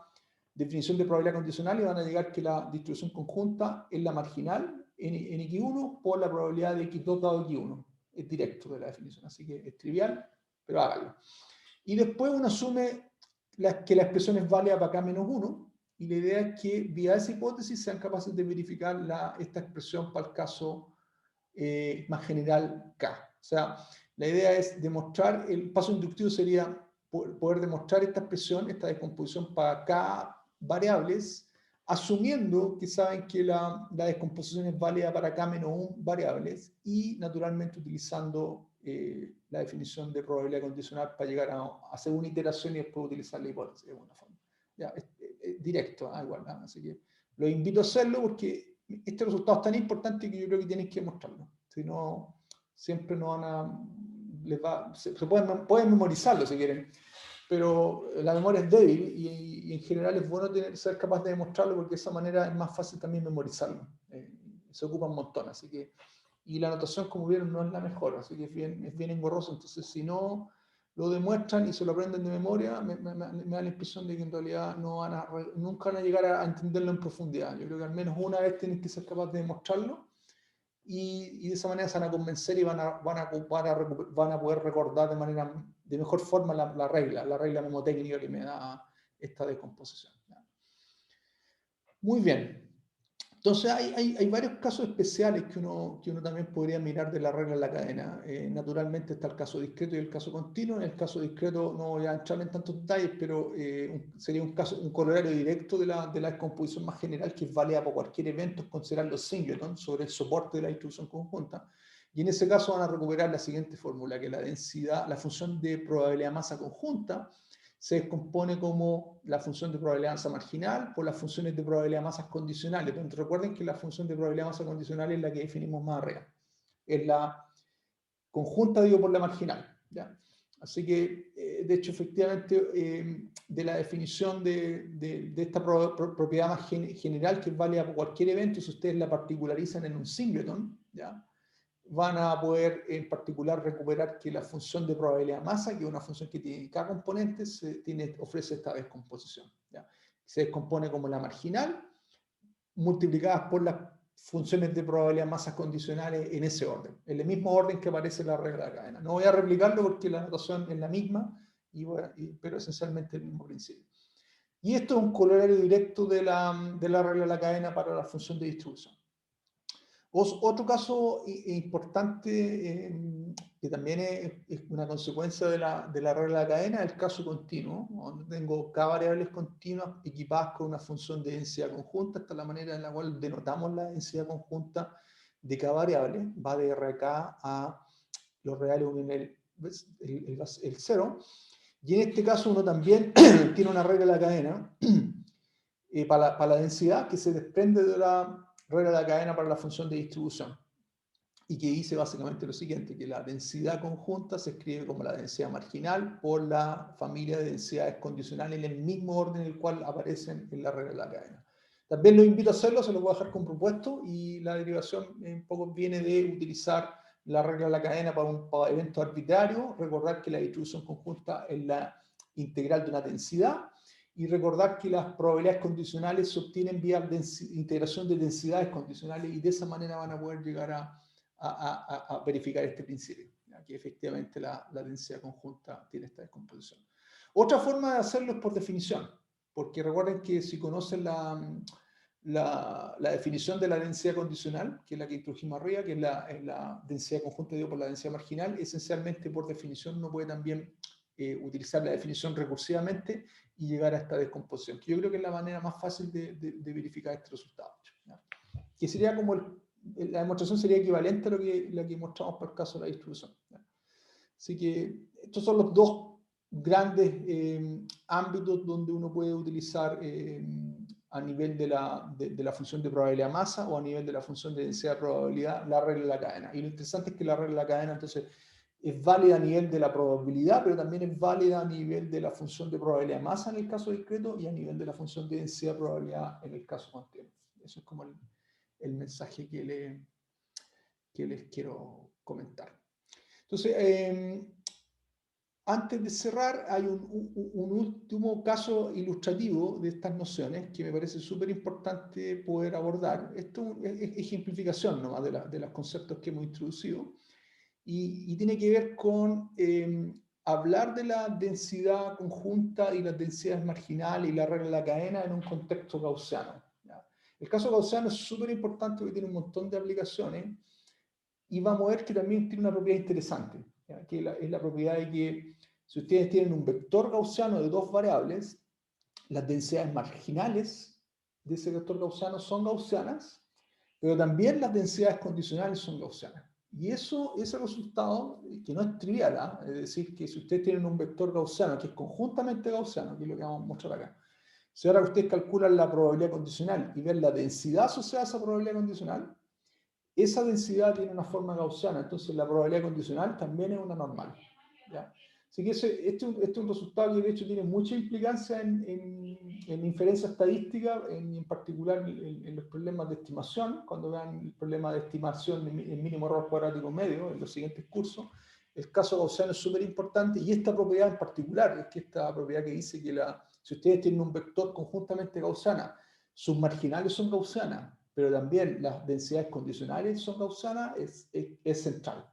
definición de probabilidad condicional y van a llegar que la distribución conjunta es la marginal en x1 por la probabilidad de x2 dado x1. Es directo de la definición, así que es trivial, pero háganlo. Y después uno asume que la expresión es válida para k-1, y la idea es que vía esa hipótesis sean capaces de verificar esta expresión para el caso más general k. O sea, la idea es demostrar, el paso inductivo sería poder demostrar esta expresión, esta descomposición para k variables, asumiendo que saben que la descomposición es válida para k-1 variables y naturalmente utilizando la definición de probabilidad condicional para llegar a hacer una iteración y después utilizar la hipótesis de alguna forma. Ya, es directo, igual, ¿no? Así que los invito a hacerlo porque este resultado es tan importante que yo creo que tienen que mostrarlo. Si no, siempre no van a... se pueden memorizarlo si quieren, pero la memoria es débil y en general es bueno ser capaz de demostrarlo porque de esa manera es más fácil también memorizarlo. Se ocupa un montón, así que... Y la anotación, como vieron, no es la mejor, así que es bien engorroso. Entonces, si no lo demuestran y se lo aprenden de memoria, me da la impresión de que en realidad nunca van a llegar a entenderlo en profundidad. Yo creo que al menos una vez tienen que ser capaces de demostrarlo y de esa manera se van a convencer y van a poder recordar de mejor forma la regla mnemotécnica que me da esta descomposición. Muy bien. Entonces hay varios casos especiales que uno también podría mirar de la regla de la cadena. Naturalmente está el caso discreto y el caso continuo. En el caso discreto no voy a entrar en tantos detalles, pero sería un corolario directo de la descomposición más general que es válida por cualquier evento, considerar los singletons sobre el soporte de la distribución conjunta. Y en ese caso van a recuperar la siguiente fórmula, que la densidad, la función de probabilidad masa conjunta, se descompone como la función de probabilidad masa marginal por las funciones de probabilidad masas condicionales. Entonces recuerden que la función de probabilidad masa condicional es la que definimos más arriba. Es la conjunta digo por la marginal. ¿Ya? Así que, de hecho, efectivamente, de la definición de esta propiedad más general que es válida por cualquier evento, si ustedes la particularizan en un singleton, ¿ya? Van a poder en particular recuperar que la función de probabilidad masa, que es una función que tiene cada componente, ofrece esta descomposición. ¿Ya? Se descompone como la marginal, multiplicada por las funciones de probabilidad masas condicionales en ese orden, en el mismo orden que aparece en la regla de la cadena. No voy a replicarlo porque la notación es la misma, pero esencialmente el mismo principio. Y esto es un corolario directo de la regla de la cadena para la función de distribución. Otro caso importante, que también es una consecuencia de la regla de la cadena, es el caso continuo, donde tengo k variables continuas equipadas con una función de densidad conjunta. Esta es la manera en la cual denotamos la densidad conjunta de k variables, va de Rk a los reales en el 0. Y en este caso uno también tiene una regla de la cadena para la densidad que se desprende de la regla de la cadena para la función de distribución, y que dice básicamente lo siguiente, que la densidad conjunta se escribe como la densidad marginal por la familia de densidades condicionales en el mismo orden en el cual aparecen en la regla de la cadena. También los invito a hacerlo, se lo voy a dejar con propuesto, y la derivación un poco viene de utilizar la regla de la cadena para eventos arbitrarios, recordar que la distribución conjunta es la integral de una densidad, y recordar que las probabilidades condicionales se obtienen vía integración de densidades condicionales, y de esa manera van a poder llegar a verificar este principio, ¿ya? Que efectivamente la densidad conjunta tiene esta descomposición. Otra forma de hacerlo es por definición, porque recuerden que si conocen la definición de la densidad condicional, que es la que introdujimos arriba, que es la densidad conjunta dividido por la densidad marginal, esencialmente por definición uno puede también utilizar la definición recursivamente y llegar a esta descomposición, que yo creo que es la manera más fácil de verificar este resultado, ¿ya? Que sería como la demostración sería equivalente a lo que mostramos para el caso de la distribución, ¿ya? Así que estos son los dos grandes ámbitos donde uno puede utilizar a nivel de la función de probabilidad masa o a nivel de la función de densidad de probabilidad la regla de la cadena. Y lo interesante es que la regla de la cadena entonces es válida a nivel de la probabilidad, pero también es válida a nivel de la función de probabilidad masa en el caso discreto y a nivel de la función de densidad de probabilidad en el caso continuo. Eso es como el mensaje que les quiero comentar. Entonces, antes de cerrar, hay un último caso ilustrativo de estas nociones que me parece súper importante poder abordar. Esto es ejemplificación nomás de los conceptos que hemos introducido, y tiene que ver con hablar de la densidad conjunta y las densidades marginales y la regla de la cadena en un contexto gaussiano, ¿ya? El caso gaussiano es súper importante porque tiene un montón de aplicaciones, y vamos a ver que también tiene una propiedad interesante, ¿ya? Que es la propiedad de que si ustedes tienen un vector gaussiano de dos variables, las densidades marginales de ese vector gaussiano son gaussianas, pero también las densidades condicionales son gaussianas. Y ese resultado, que no es trivial, ¿eh? Es decir, que si ustedes tienen un vector gaussiano que es conjuntamente gaussiano, que es lo que vamos a mostrar acá, si ahora ustedes calculan la probabilidad condicional y ven la densidad asociada a esa probabilidad condicional, esa densidad tiene una forma gaussiana, entonces la probabilidad condicional también es una normal, ¿ya? Así que este es un resultado que de hecho tiene mucha implicancia en inferencia estadística, en particular en los problemas de estimación, cuando vean el problema de estimación de mínimo error cuadrático medio en los siguientes cursos. El caso gaussiano es súper importante, y esta propiedad en particular, es que esta propiedad que dice que si ustedes tienen un vector conjuntamente gaussiana, sus marginales son gaussianas, pero también las densidades condicionales son gaussianas, es central.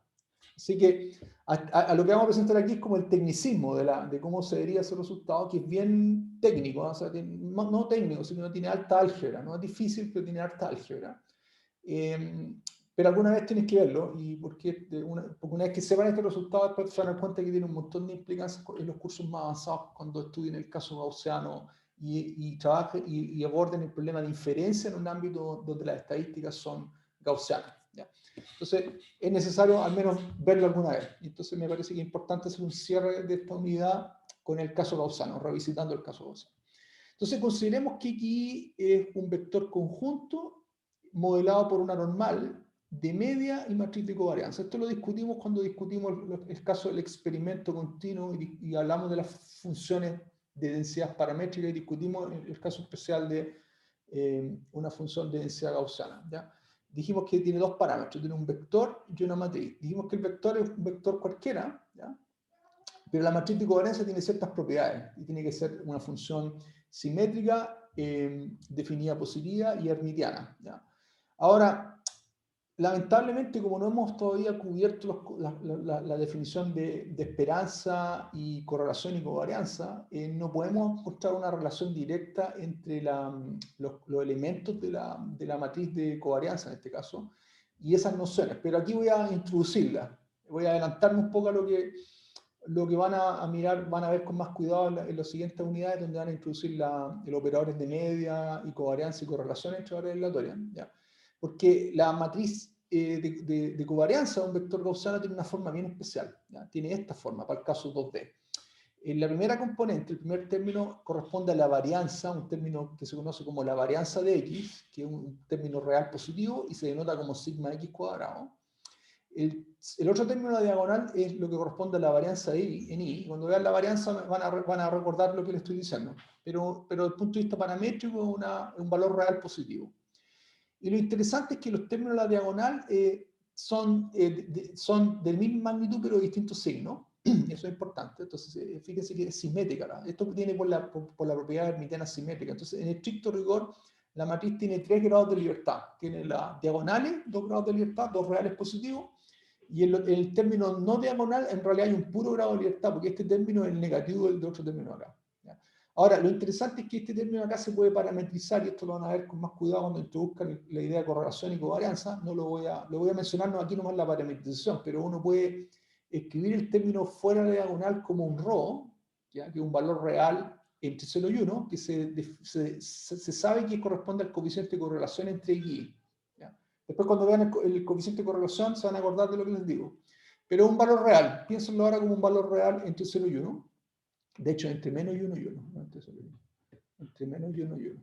Así que a lo que vamos a presentar aquí es como el tecnicismo de cómo se vería ese resultado, que es bien técnico, ¿no? O sea, no técnico, sino que tiene alta álgebra, no es difícil, pero tiene alta álgebra. Pero alguna vez tienes que verlo, y porque una vez que sepan este resultado, después se van a dar cuenta que tiene un montón de implicancias en los cursos más avanzados cuando estudien el caso gaussiano y trabajen y aborden el problema de inferencia en un ámbito donde las estadísticas son gaussianas, ¿ya? Entonces, es necesario al menos verlo alguna vez. Y entonces me parece que es importante hacer un cierre de esta unidad con el caso gaussiano, revisitando el caso gaussiano. Entonces, consideremos que aquí es un vector conjunto modelado por una normal de media y matriz de covarianza. Esto lo discutimos cuando discutimos el caso del experimento continuo y hablamos de las funciones de densidad paramétrica, y discutimos el caso especial de una función de densidad gaussiana, ¿ya? Dijimos que tiene dos parámetros, tiene un vector y una matriz. Dijimos que el vector es un vector cualquiera, ¿ya? Pero la matriz de covarianza tiene ciertas propiedades y tiene que ser una función simétrica, definida positiva y hermitiana, ¿ya? Ahora, lamentablemente, como no hemos todavía cubierto la definición de esperanza y correlación y covarianza, no podemos encontrar una relación directa entre los elementos de la matriz de covarianza, en este caso, y esas nociones. Pero aquí voy a introducirlas. Voy a adelantarme un poco a lo que van a mirar, van a ver con más cuidado en las siguientes unidades, donde van a introducir los operadores de media y covarianza y correlación entre variables aleatorias, ¿ya? Porque la matriz de covarianza de un vector gaussiano tiene una forma bien especial, ¿ya? Tiene esta forma para el caso 2D. En la primera componente, el primer término corresponde a la varianza, un término que se conoce como la varianza de X, que es un término real positivo y se denota como sigma X cuadrado. El otro término de la diagonal es lo que corresponde a la varianza de I, en I. Cuando vean la varianza van a recordar lo que les estoy diciendo. Pero desde el punto de vista paramétrico es un valor real positivo. Y lo interesante es que los términos de la diagonal son de la misma magnitud pero de distintos signos. Eso es importante. Entonces, fíjense que es simétrica, ¿no? Esto viene por la propiedad hermitiana simétrica. Entonces, en estricto rigor, la matriz tiene 3 grados de libertad. Tiene las diagonales, 2 grados de libertad, 2 reales positivos. Y el término no diagonal, en realidad hay un puro grado de libertad, porque este término es el negativo del otro término acá. ¿Ya? Ahora, lo interesante es que este término acá se puede parametrizar, y esto lo van a ver con más cuidado cuando introduzcan la idea de correlación y covarianza. No lo voy a mencionar aquí nomás la parametrización, pero uno puede escribir el término fuera de diagonal como un ρ, ¿ya? Que es un valor real entre 0 y 1, que se sabe que corresponde al coeficiente de correlación entre X y Y. Después, cuando vean el coeficiente de correlación, se van a acordar de lo que les digo. Pero es un valor real. Piénsenlo ahora como un valor real entre 0 y 1. De hecho, entre menos y 1 y 1. No entre 0 y 1. Entre menos y 1 y 1.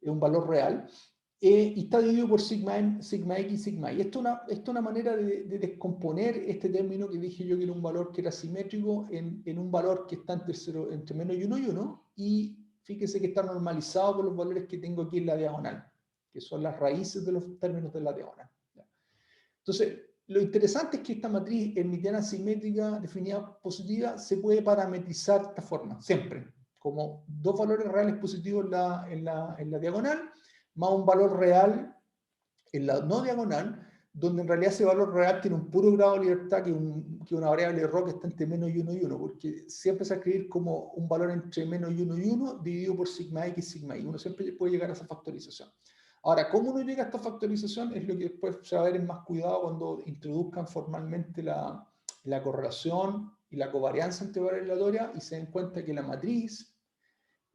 Es un valor real. Y está dividido por sigma m, sigma x, sigma y. Esto es una manera de descomponer este término que dije yo que era un valor que era simétrico en un valor que está entre menos y 1 y 1. Y fíjese que está normalizado por los valores que tengo aquí en la diagonal, que son las raíces de los términos de la diagonal. Entonces, lo interesante es que esta matriz hermitiana simétrica definida positiva se puede parametrizar de esta forma, siempre, como dos valores reales positivos en la diagonal, más un valor real en la no diagonal, donde en realidad ese valor real tiene un puro grado de libertad que una variable ρ que está entre menos y 1 y 1, porque siempre se va a escribir como un valor entre menos y 1 y 1 dividido por sigma x, sigma y. Uno siempre puede llegar a esa factorización. Ahora, ¿cómo uno llega a esta factorización? Es lo que después se va a ver en más cuidado cuando introduzcan formalmente la correlación y la covarianza entre variables aleatorias y se den cuenta que la matriz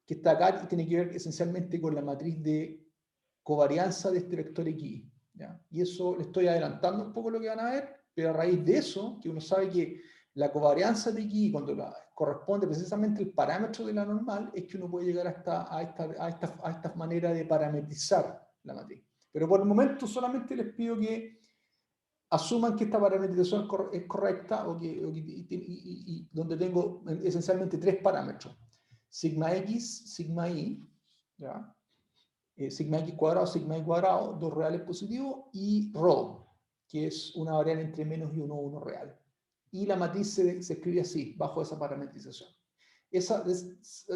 que está acá tiene que ver esencialmente con la matriz de covarianza de este vector X. ¿Ya? Y eso le estoy adelantando un poco lo que van a ver, pero a raíz de eso, que uno sabe que la covarianza de X, cuando corresponde precisamente al parámetro de la normal, es que uno puede llegar a esta manera de parametrizar la matriz. Pero por el momento solamente les pido que asuman que esta parametrización es correcta y donde tengo esencialmente 3 parámetros. Sigma X, sigma Y, ¿ya? Sigma X cuadrado, sigma Y cuadrado, dos reales positivos, y ρ, que es una variable entre menos y 1 real. Y la matriz se escribe así, bajo esa parametrización. De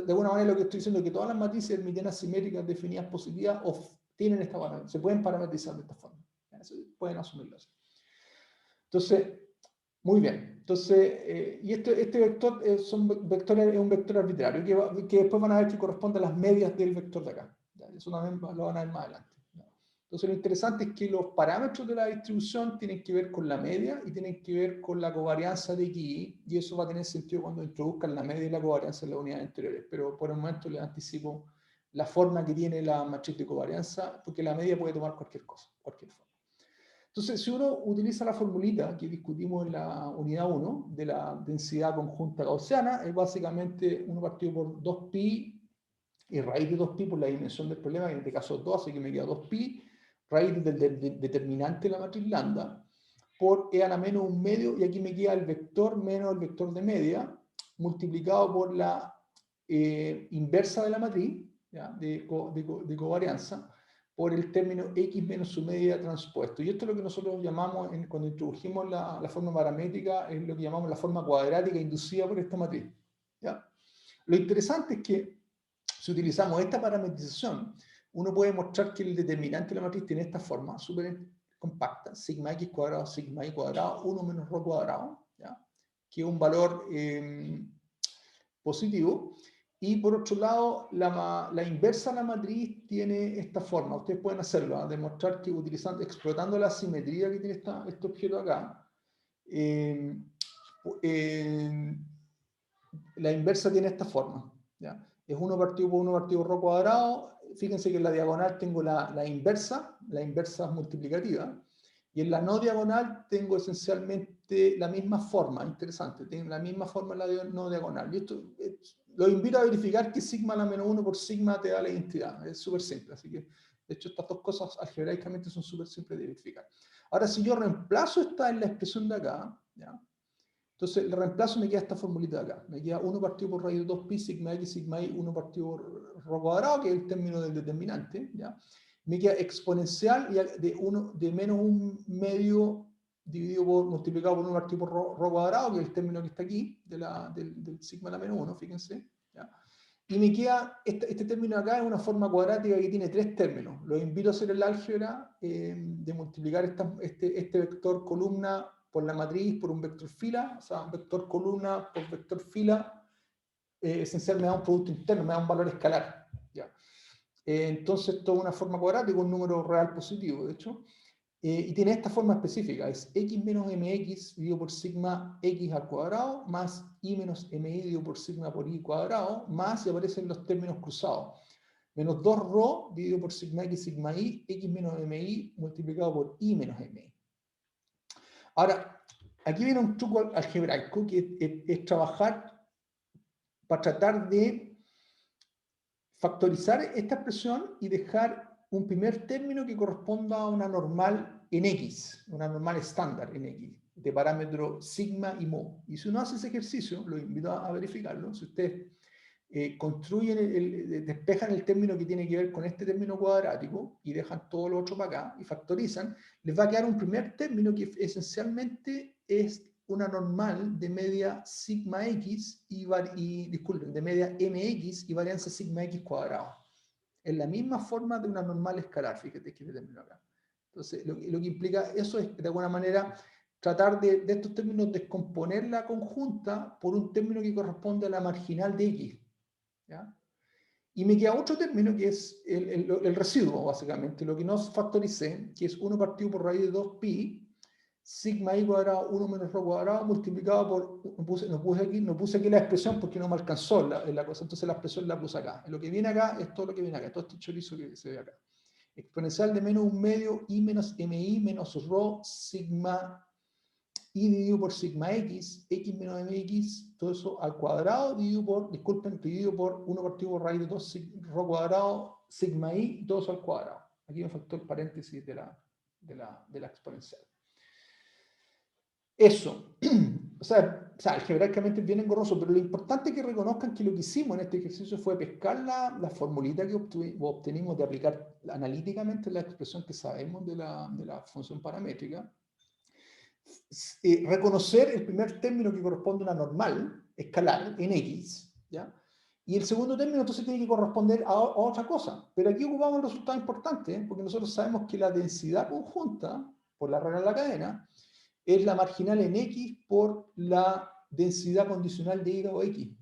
alguna manera lo que estoy diciendo es que todas las matrices hermitianas simétricas definidas positivas tienen esta parametrización, se pueden parametrizar de esta forma. Pueden asumirlo así. Entonces, muy bien. Entonces, y este vector es un vector arbitrario que después van a ver que corresponde a las medias del vector de acá. Eso también lo van a ver más adelante. Entonces, lo interesante es que los parámetros de la distribución tienen que ver con la media y tienen que ver con la covarianza de X, y eso va a tener sentido cuando introduzcan la media y la covarianza en las unidades anteriores. Pero por el momento les anticipo la forma que tiene la matriz de covarianza, porque la media puede tomar cualquier cosa, cualquier forma. Entonces, si uno utiliza la formulita que discutimos en la unidad 1 de la densidad conjunta gaussiana, es básicamente uno partido por 2pi y raíz de 2pi por la dimensión del problema, que en este caso es 2, así que me queda 2pi, raíz del determinante de la matriz lambda, por e a la menos un medio, y aquí me queda el vector menos el vector de media, multiplicado por la inversa de la matriz, ¿ya? De covarianza, por el término x menos su media transpuesto. Y esto es lo que nosotros llamamos, cuando introdujimos la forma paramétrica, es lo que llamamos la forma cuadrática inducida por esta matriz. ¿Ya? Lo interesante es que si utilizamos esta parametrización, uno puede mostrar que el determinante de la matriz tiene esta forma, súper compacta, sigma x cuadrado, sigma y cuadrado, 1 menos rho cuadrado, ¿ya? Que es un valor positivo. Y por otro lado, la inversa de la matriz tiene esta forma. Ustedes pueden hacerlo, demostrar que explotando la simetría que tiene este objeto acá, la inversa tiene esta forma, ¿ya? Es 1 partido por 1 partido por rho cuadrado. Fíjense que en la diagonal tengo la inversa multiplicativa, y en la no diagonal tengo esencialmente la misma forma. Interesante, tengo la misma forma en la no diagonal. Y esto lo invito a verificar que sigma a la menos 1 por sigma te da la identidad. Es súper simple, así que de hecho estas dos cosas algebraicamente son súper simples de verificar. Ahora, si yo reemplazo esta en la expresión de acá, ¿ya? Entonces, el reemplazo me queda esta formulita de acá. Me queda 1 partido por raíz de 2pi, sigma x, sigma y, 1 partido por rho cuadrado, que es el término del determinante, ¿ya? Me queda exponencial de menos 1 medio dividido multiplicado por 1 partido por rho cuadrado, que es el término que está aquí, del sigma a la menos 1, fíjense, ¿ya? Y me queda, este término de acá es una forma cuadrática que tiene 3 términos. Los invito a hacer el álgebra de multiplicar este vector columna por la matriz, por un vector fila, o sea, un vector columna por vector fila, esencialmente me da un producto interno, me da un valor escalar. ¿Ya? Entonces, esto es una forma cuadrática, un número real positivo, de hecho, y tiene esta forma específica, es x menos mx dividido por sigma x al cuadrado, más y menos mi dividido por sigma por y cuadrado, más, y aparecen los términos cruzados, menos 2 rho dividido por sigma y, x menos mi multiplicado por y menos mi. Ahora, aquí viene un truco algebraico que es trabajar para tratar de factorizar esta expresión y dejar un primer término que corresponda a una normal en X, una normal estándar en X, de parámetro sigma y mu. Y si uno hace ese ejercicio, lo invito a verificarlo, si ustedes despejan el término que tiene que ver con este término cuadrático y dejan todo lo otro para acá y factorizan, les va a quedar un primer término que esencialmente es una normal de media sigma x disculpen, de media mx y varianza sigma x cuadrado. Es la misma forma de una normal escalar, fíjate que este término acá. Entonces, lo que implica eso es, de alguna manera, tratar de estos términos descomponer la conjunta por un término que corresponde a la marginal de x. ¿Ya? Y me queda otro término que es el residuo, básicamente, lo que no factoricé, que es 1 partido por raíz de 2pi, sigma i cuadrado 1 menos rho cuadrado multiplicado por, no puse aquí la expresión porque no me alcanzó la cosa, entonces la expresión la puse acá. Lo que viene acá es todo lo que viene acá, todo este chorizo que se ve acá. Exponencial de menos 1 medio i menos mi menos rho sigma y dividido por sigma x, x menos mx, todo eso al cuadrado, dividido por 1 partido por raíz de 2 rho cuadrado, sigma y, todo eso al cuadrado. Aquí me faltó el paréntesis de la exponencial. Eso, o sea, algebraicamente es bien engorroso, pero lo importante es que reconozcan que lo que hicimos en este ejercicio fue pescar la formulita que obtenimos de aplicar analíticamente la expresión que sabemos de la función paramétrica, reconocer el primer término que corresponde a una normal escalar en X, ¿ya? Y el segundo término entonces tiene que corresponder a otra cosa. Pero aquí ocupamos un resultado importante, porque nosotros sabemos que la densidad conjunta, por la regla de la cadena, es la marginal en X por la densidad condicional de Y o X.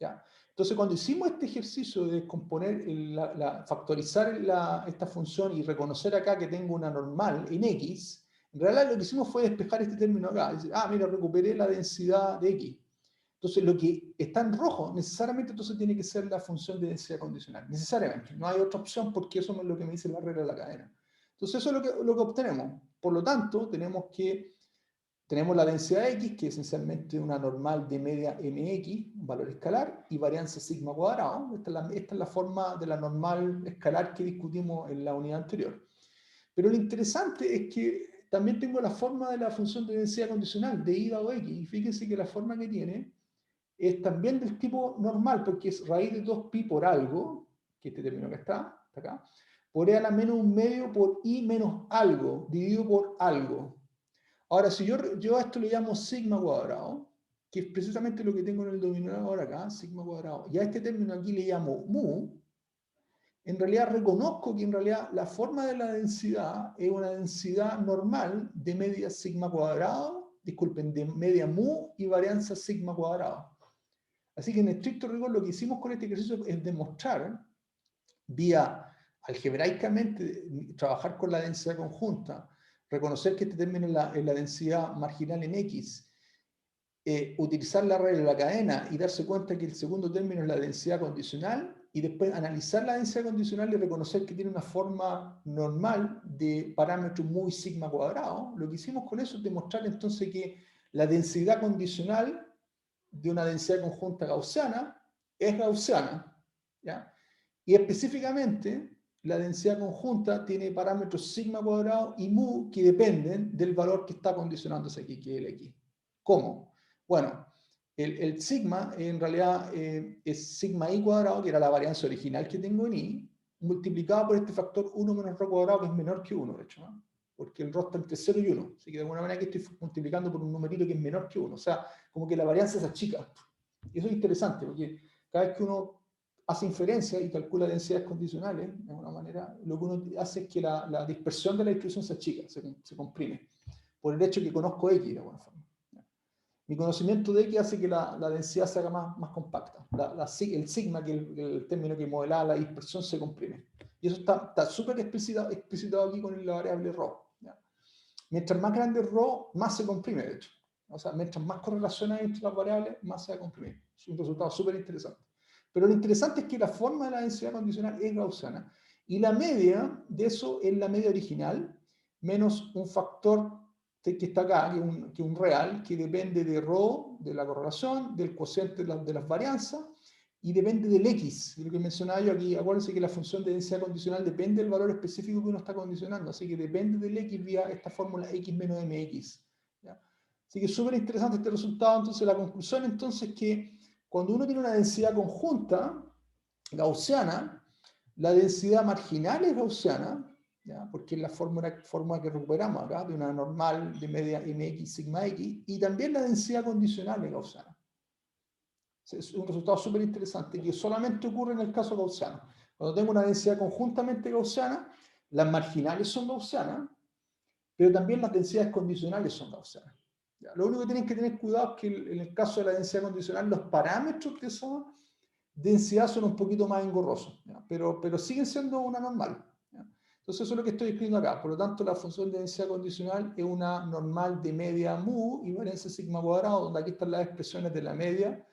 ¿Ya? Entonces, cuando hicimos este ejercicio de componer, factorizar esta función y reconocer acá que tengo una normal en X, en realidad lo que hicimos fue despejar este término acá. Decir, mira, recuperé la densidad de X. Entonces, lo que está en rojo, necesariamente entonces tiene que ser la función de densidad condicional. Necesariamente. No hay otra opción porque eso es lo que me dice la regla de la cadena. Entonces, eso es lo que obtenemos. Por lo tanto, tenemos la densidad X, que es esencialmente una normal de media mx, un valor escalar, y varianza sigma cuadrado. Esta es la forma de la normal escalar que discutimos en la unidad anterior. Pero lo interesante es que también tengo la forma de la función de densidad condicional, de y o x, y fíjense que la forma que tiene es también del tipo normal, porque es raíz de 2pi por algo, que este término que está acá, por e a la menos 1 medio por i menos algo, dividido por algo. Ahora, si yo a esto le llamo sigma cuadrado, que es precisamente lo que tengo en el denominador acá, sigma cuadrado, y a este término aquí le llamo mu, en realidad reconozco que en realidad la forma de la densidad es una densidad normal de media sigma cuadrado, disculpen, de media mu y varianza sigma cuadrado. Así que en estricto rigor lo que hicimos con este ejercicio es demostrar, vía algebraicamente, trabajar con la densidad conjunta, reconocer que este término es la densidad marginal en X, utilizar la regla de la cadena y darse cuenta que el segundo término es la densidad condicional, y después analizar la densidad condicional y reconocer que tiene una forma normal de parámetro mu y sigma cuadrado. Lo que hicimos con eso es demostrar entonces que la densidad condicional de una densidad conjunta gaussiana es gaussiana, ¿ya? Y específicamente la densidad conjunta tiene parámetros sigma cuadrado y mu que dependen del valor que está condicionándose aquí, que es el x. ¿Cómo? Bueno, el sigma en realidad es sigma i cuadrado, que era la varianza original que tengo en i, multiplicado por este factor 1 menos ρ cuadrado, que es menor que 1, de hecho, ¿no? Porque el ρ está entre 0 y 1. Así que de alguna manera aquí estoy multiplicando por un numerito que es menor que 1. O sea, como que la varianza se achica. Y eso es interesante, porque cada vez que uno hace inferencia y calcula densidades condicionales, de alguna manera, lo que uno hace es que la dispersión de la distribución se achica, se comprime, por el hecho que conozco x de alguna forma. Mi conocimiento de x hace que la densidad se haga más compacta. El sigma, que es el término que modelaba la dispersión, se comprime. Y eso está súper explicitado aquí con la variable ρ. ¿Ya? Mientras más grande es ρ, más se comprime, de hecho. O sea, mientras más correlación hay entre las variables, más se va a comprimir. Es un resultado súper interesante. Pero lo interesante es que la forma de la densidad condicional es gaussiana. Y la media de eso es la media original, menos un factor que está acá, que un real, que depende de ρ, de la correlación, del cociente de las varianzas, y depende del x, de lo que mencionaba yo aquí. Acuérdense que la función de densidad condicional depende del valor específico que uno está condicionando, así que depende del x vía esta fórmula x menos mx. ¿Ya? Así que es súper interesante este resultado. Entonces la conclusión entonces es que cuando uno tiene una densidad conjunta gaussiana, la densidad marginal es gaussiana, ¿ya? Porque es la fórmula que recuperamos acá, de una normal de media mx sigma x, y también la densidad condicional es gaussiana. Es un resultado súper interesante que solamente ocurre en el caso gaussiano. Cuando tengo una densidad conjuntamente gaussiana, las marginales son gaussianas, pero también las densidades condicionales son gaussianas. ¿Ya? Lo único que tienen que tener cuidado es que en el caso de la densidad condicional, los parámetros de esa densidad son un poquito más engorrosos, ¿ya? Pero siguen siendo una normal. ¿Ya? Entonces eso es lo que estoy escribiendo acá. Por lo tanto, la función de densidad condicional es una normal de media mu y varianza sigma cuadrado, donde aquí están las expresiones de la media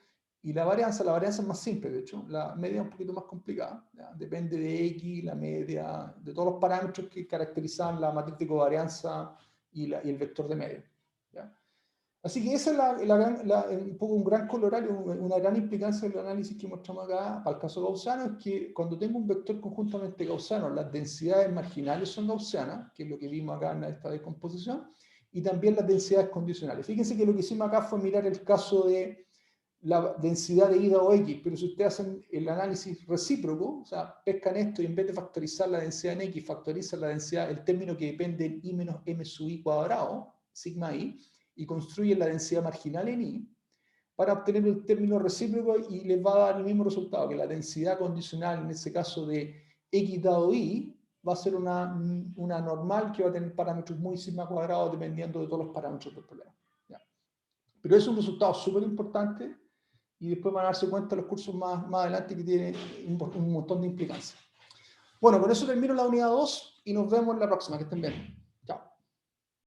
y la varianza. La varianza es más simple, de hecho. La media es un poquito más complicada. ¿Ya? Depende de x, la media, de todos los parámetros que caracterizan la matriz de covarianza y el vector de media. ¿Ya? Así que esa es un poco un gran colorario, una gran implicancia del análisis que mostramos acá para el caso gaussiano, es que cuando tengo un vector conjuntamente gaussiano, las densidades marginales son gaussianas, que es lo que vimos acá en esta decomposición, y también las densidades condicionales. Fíjense que lo que hicimos acá fue mirar el caso de la densidad de ida o x, pero si ustedes hacen el análisis recíproco, o sea, pescan esto y en vez de factorizar la densidad en x, factorizan la densidad, el término que depende en i menos m sub i cuadrado, sigma i, y construyen la densidad marginal en i, para obtener el término recíproco, y les va a dar el mismo resultado, que la densidad condicional, en ese caso de x dado i, va a ser una normal que va a tener parámetros muy sigma cuadrado dependiendo de todos los parámetros del problema. ¿Ya? Pero es un resultado súper importante y después van a darse cuenta los cursos más adelante que tiene un montón de implicancias. Bueno, con eso termino la unidad 2 y nos vemos en la próxima. Que estén bien.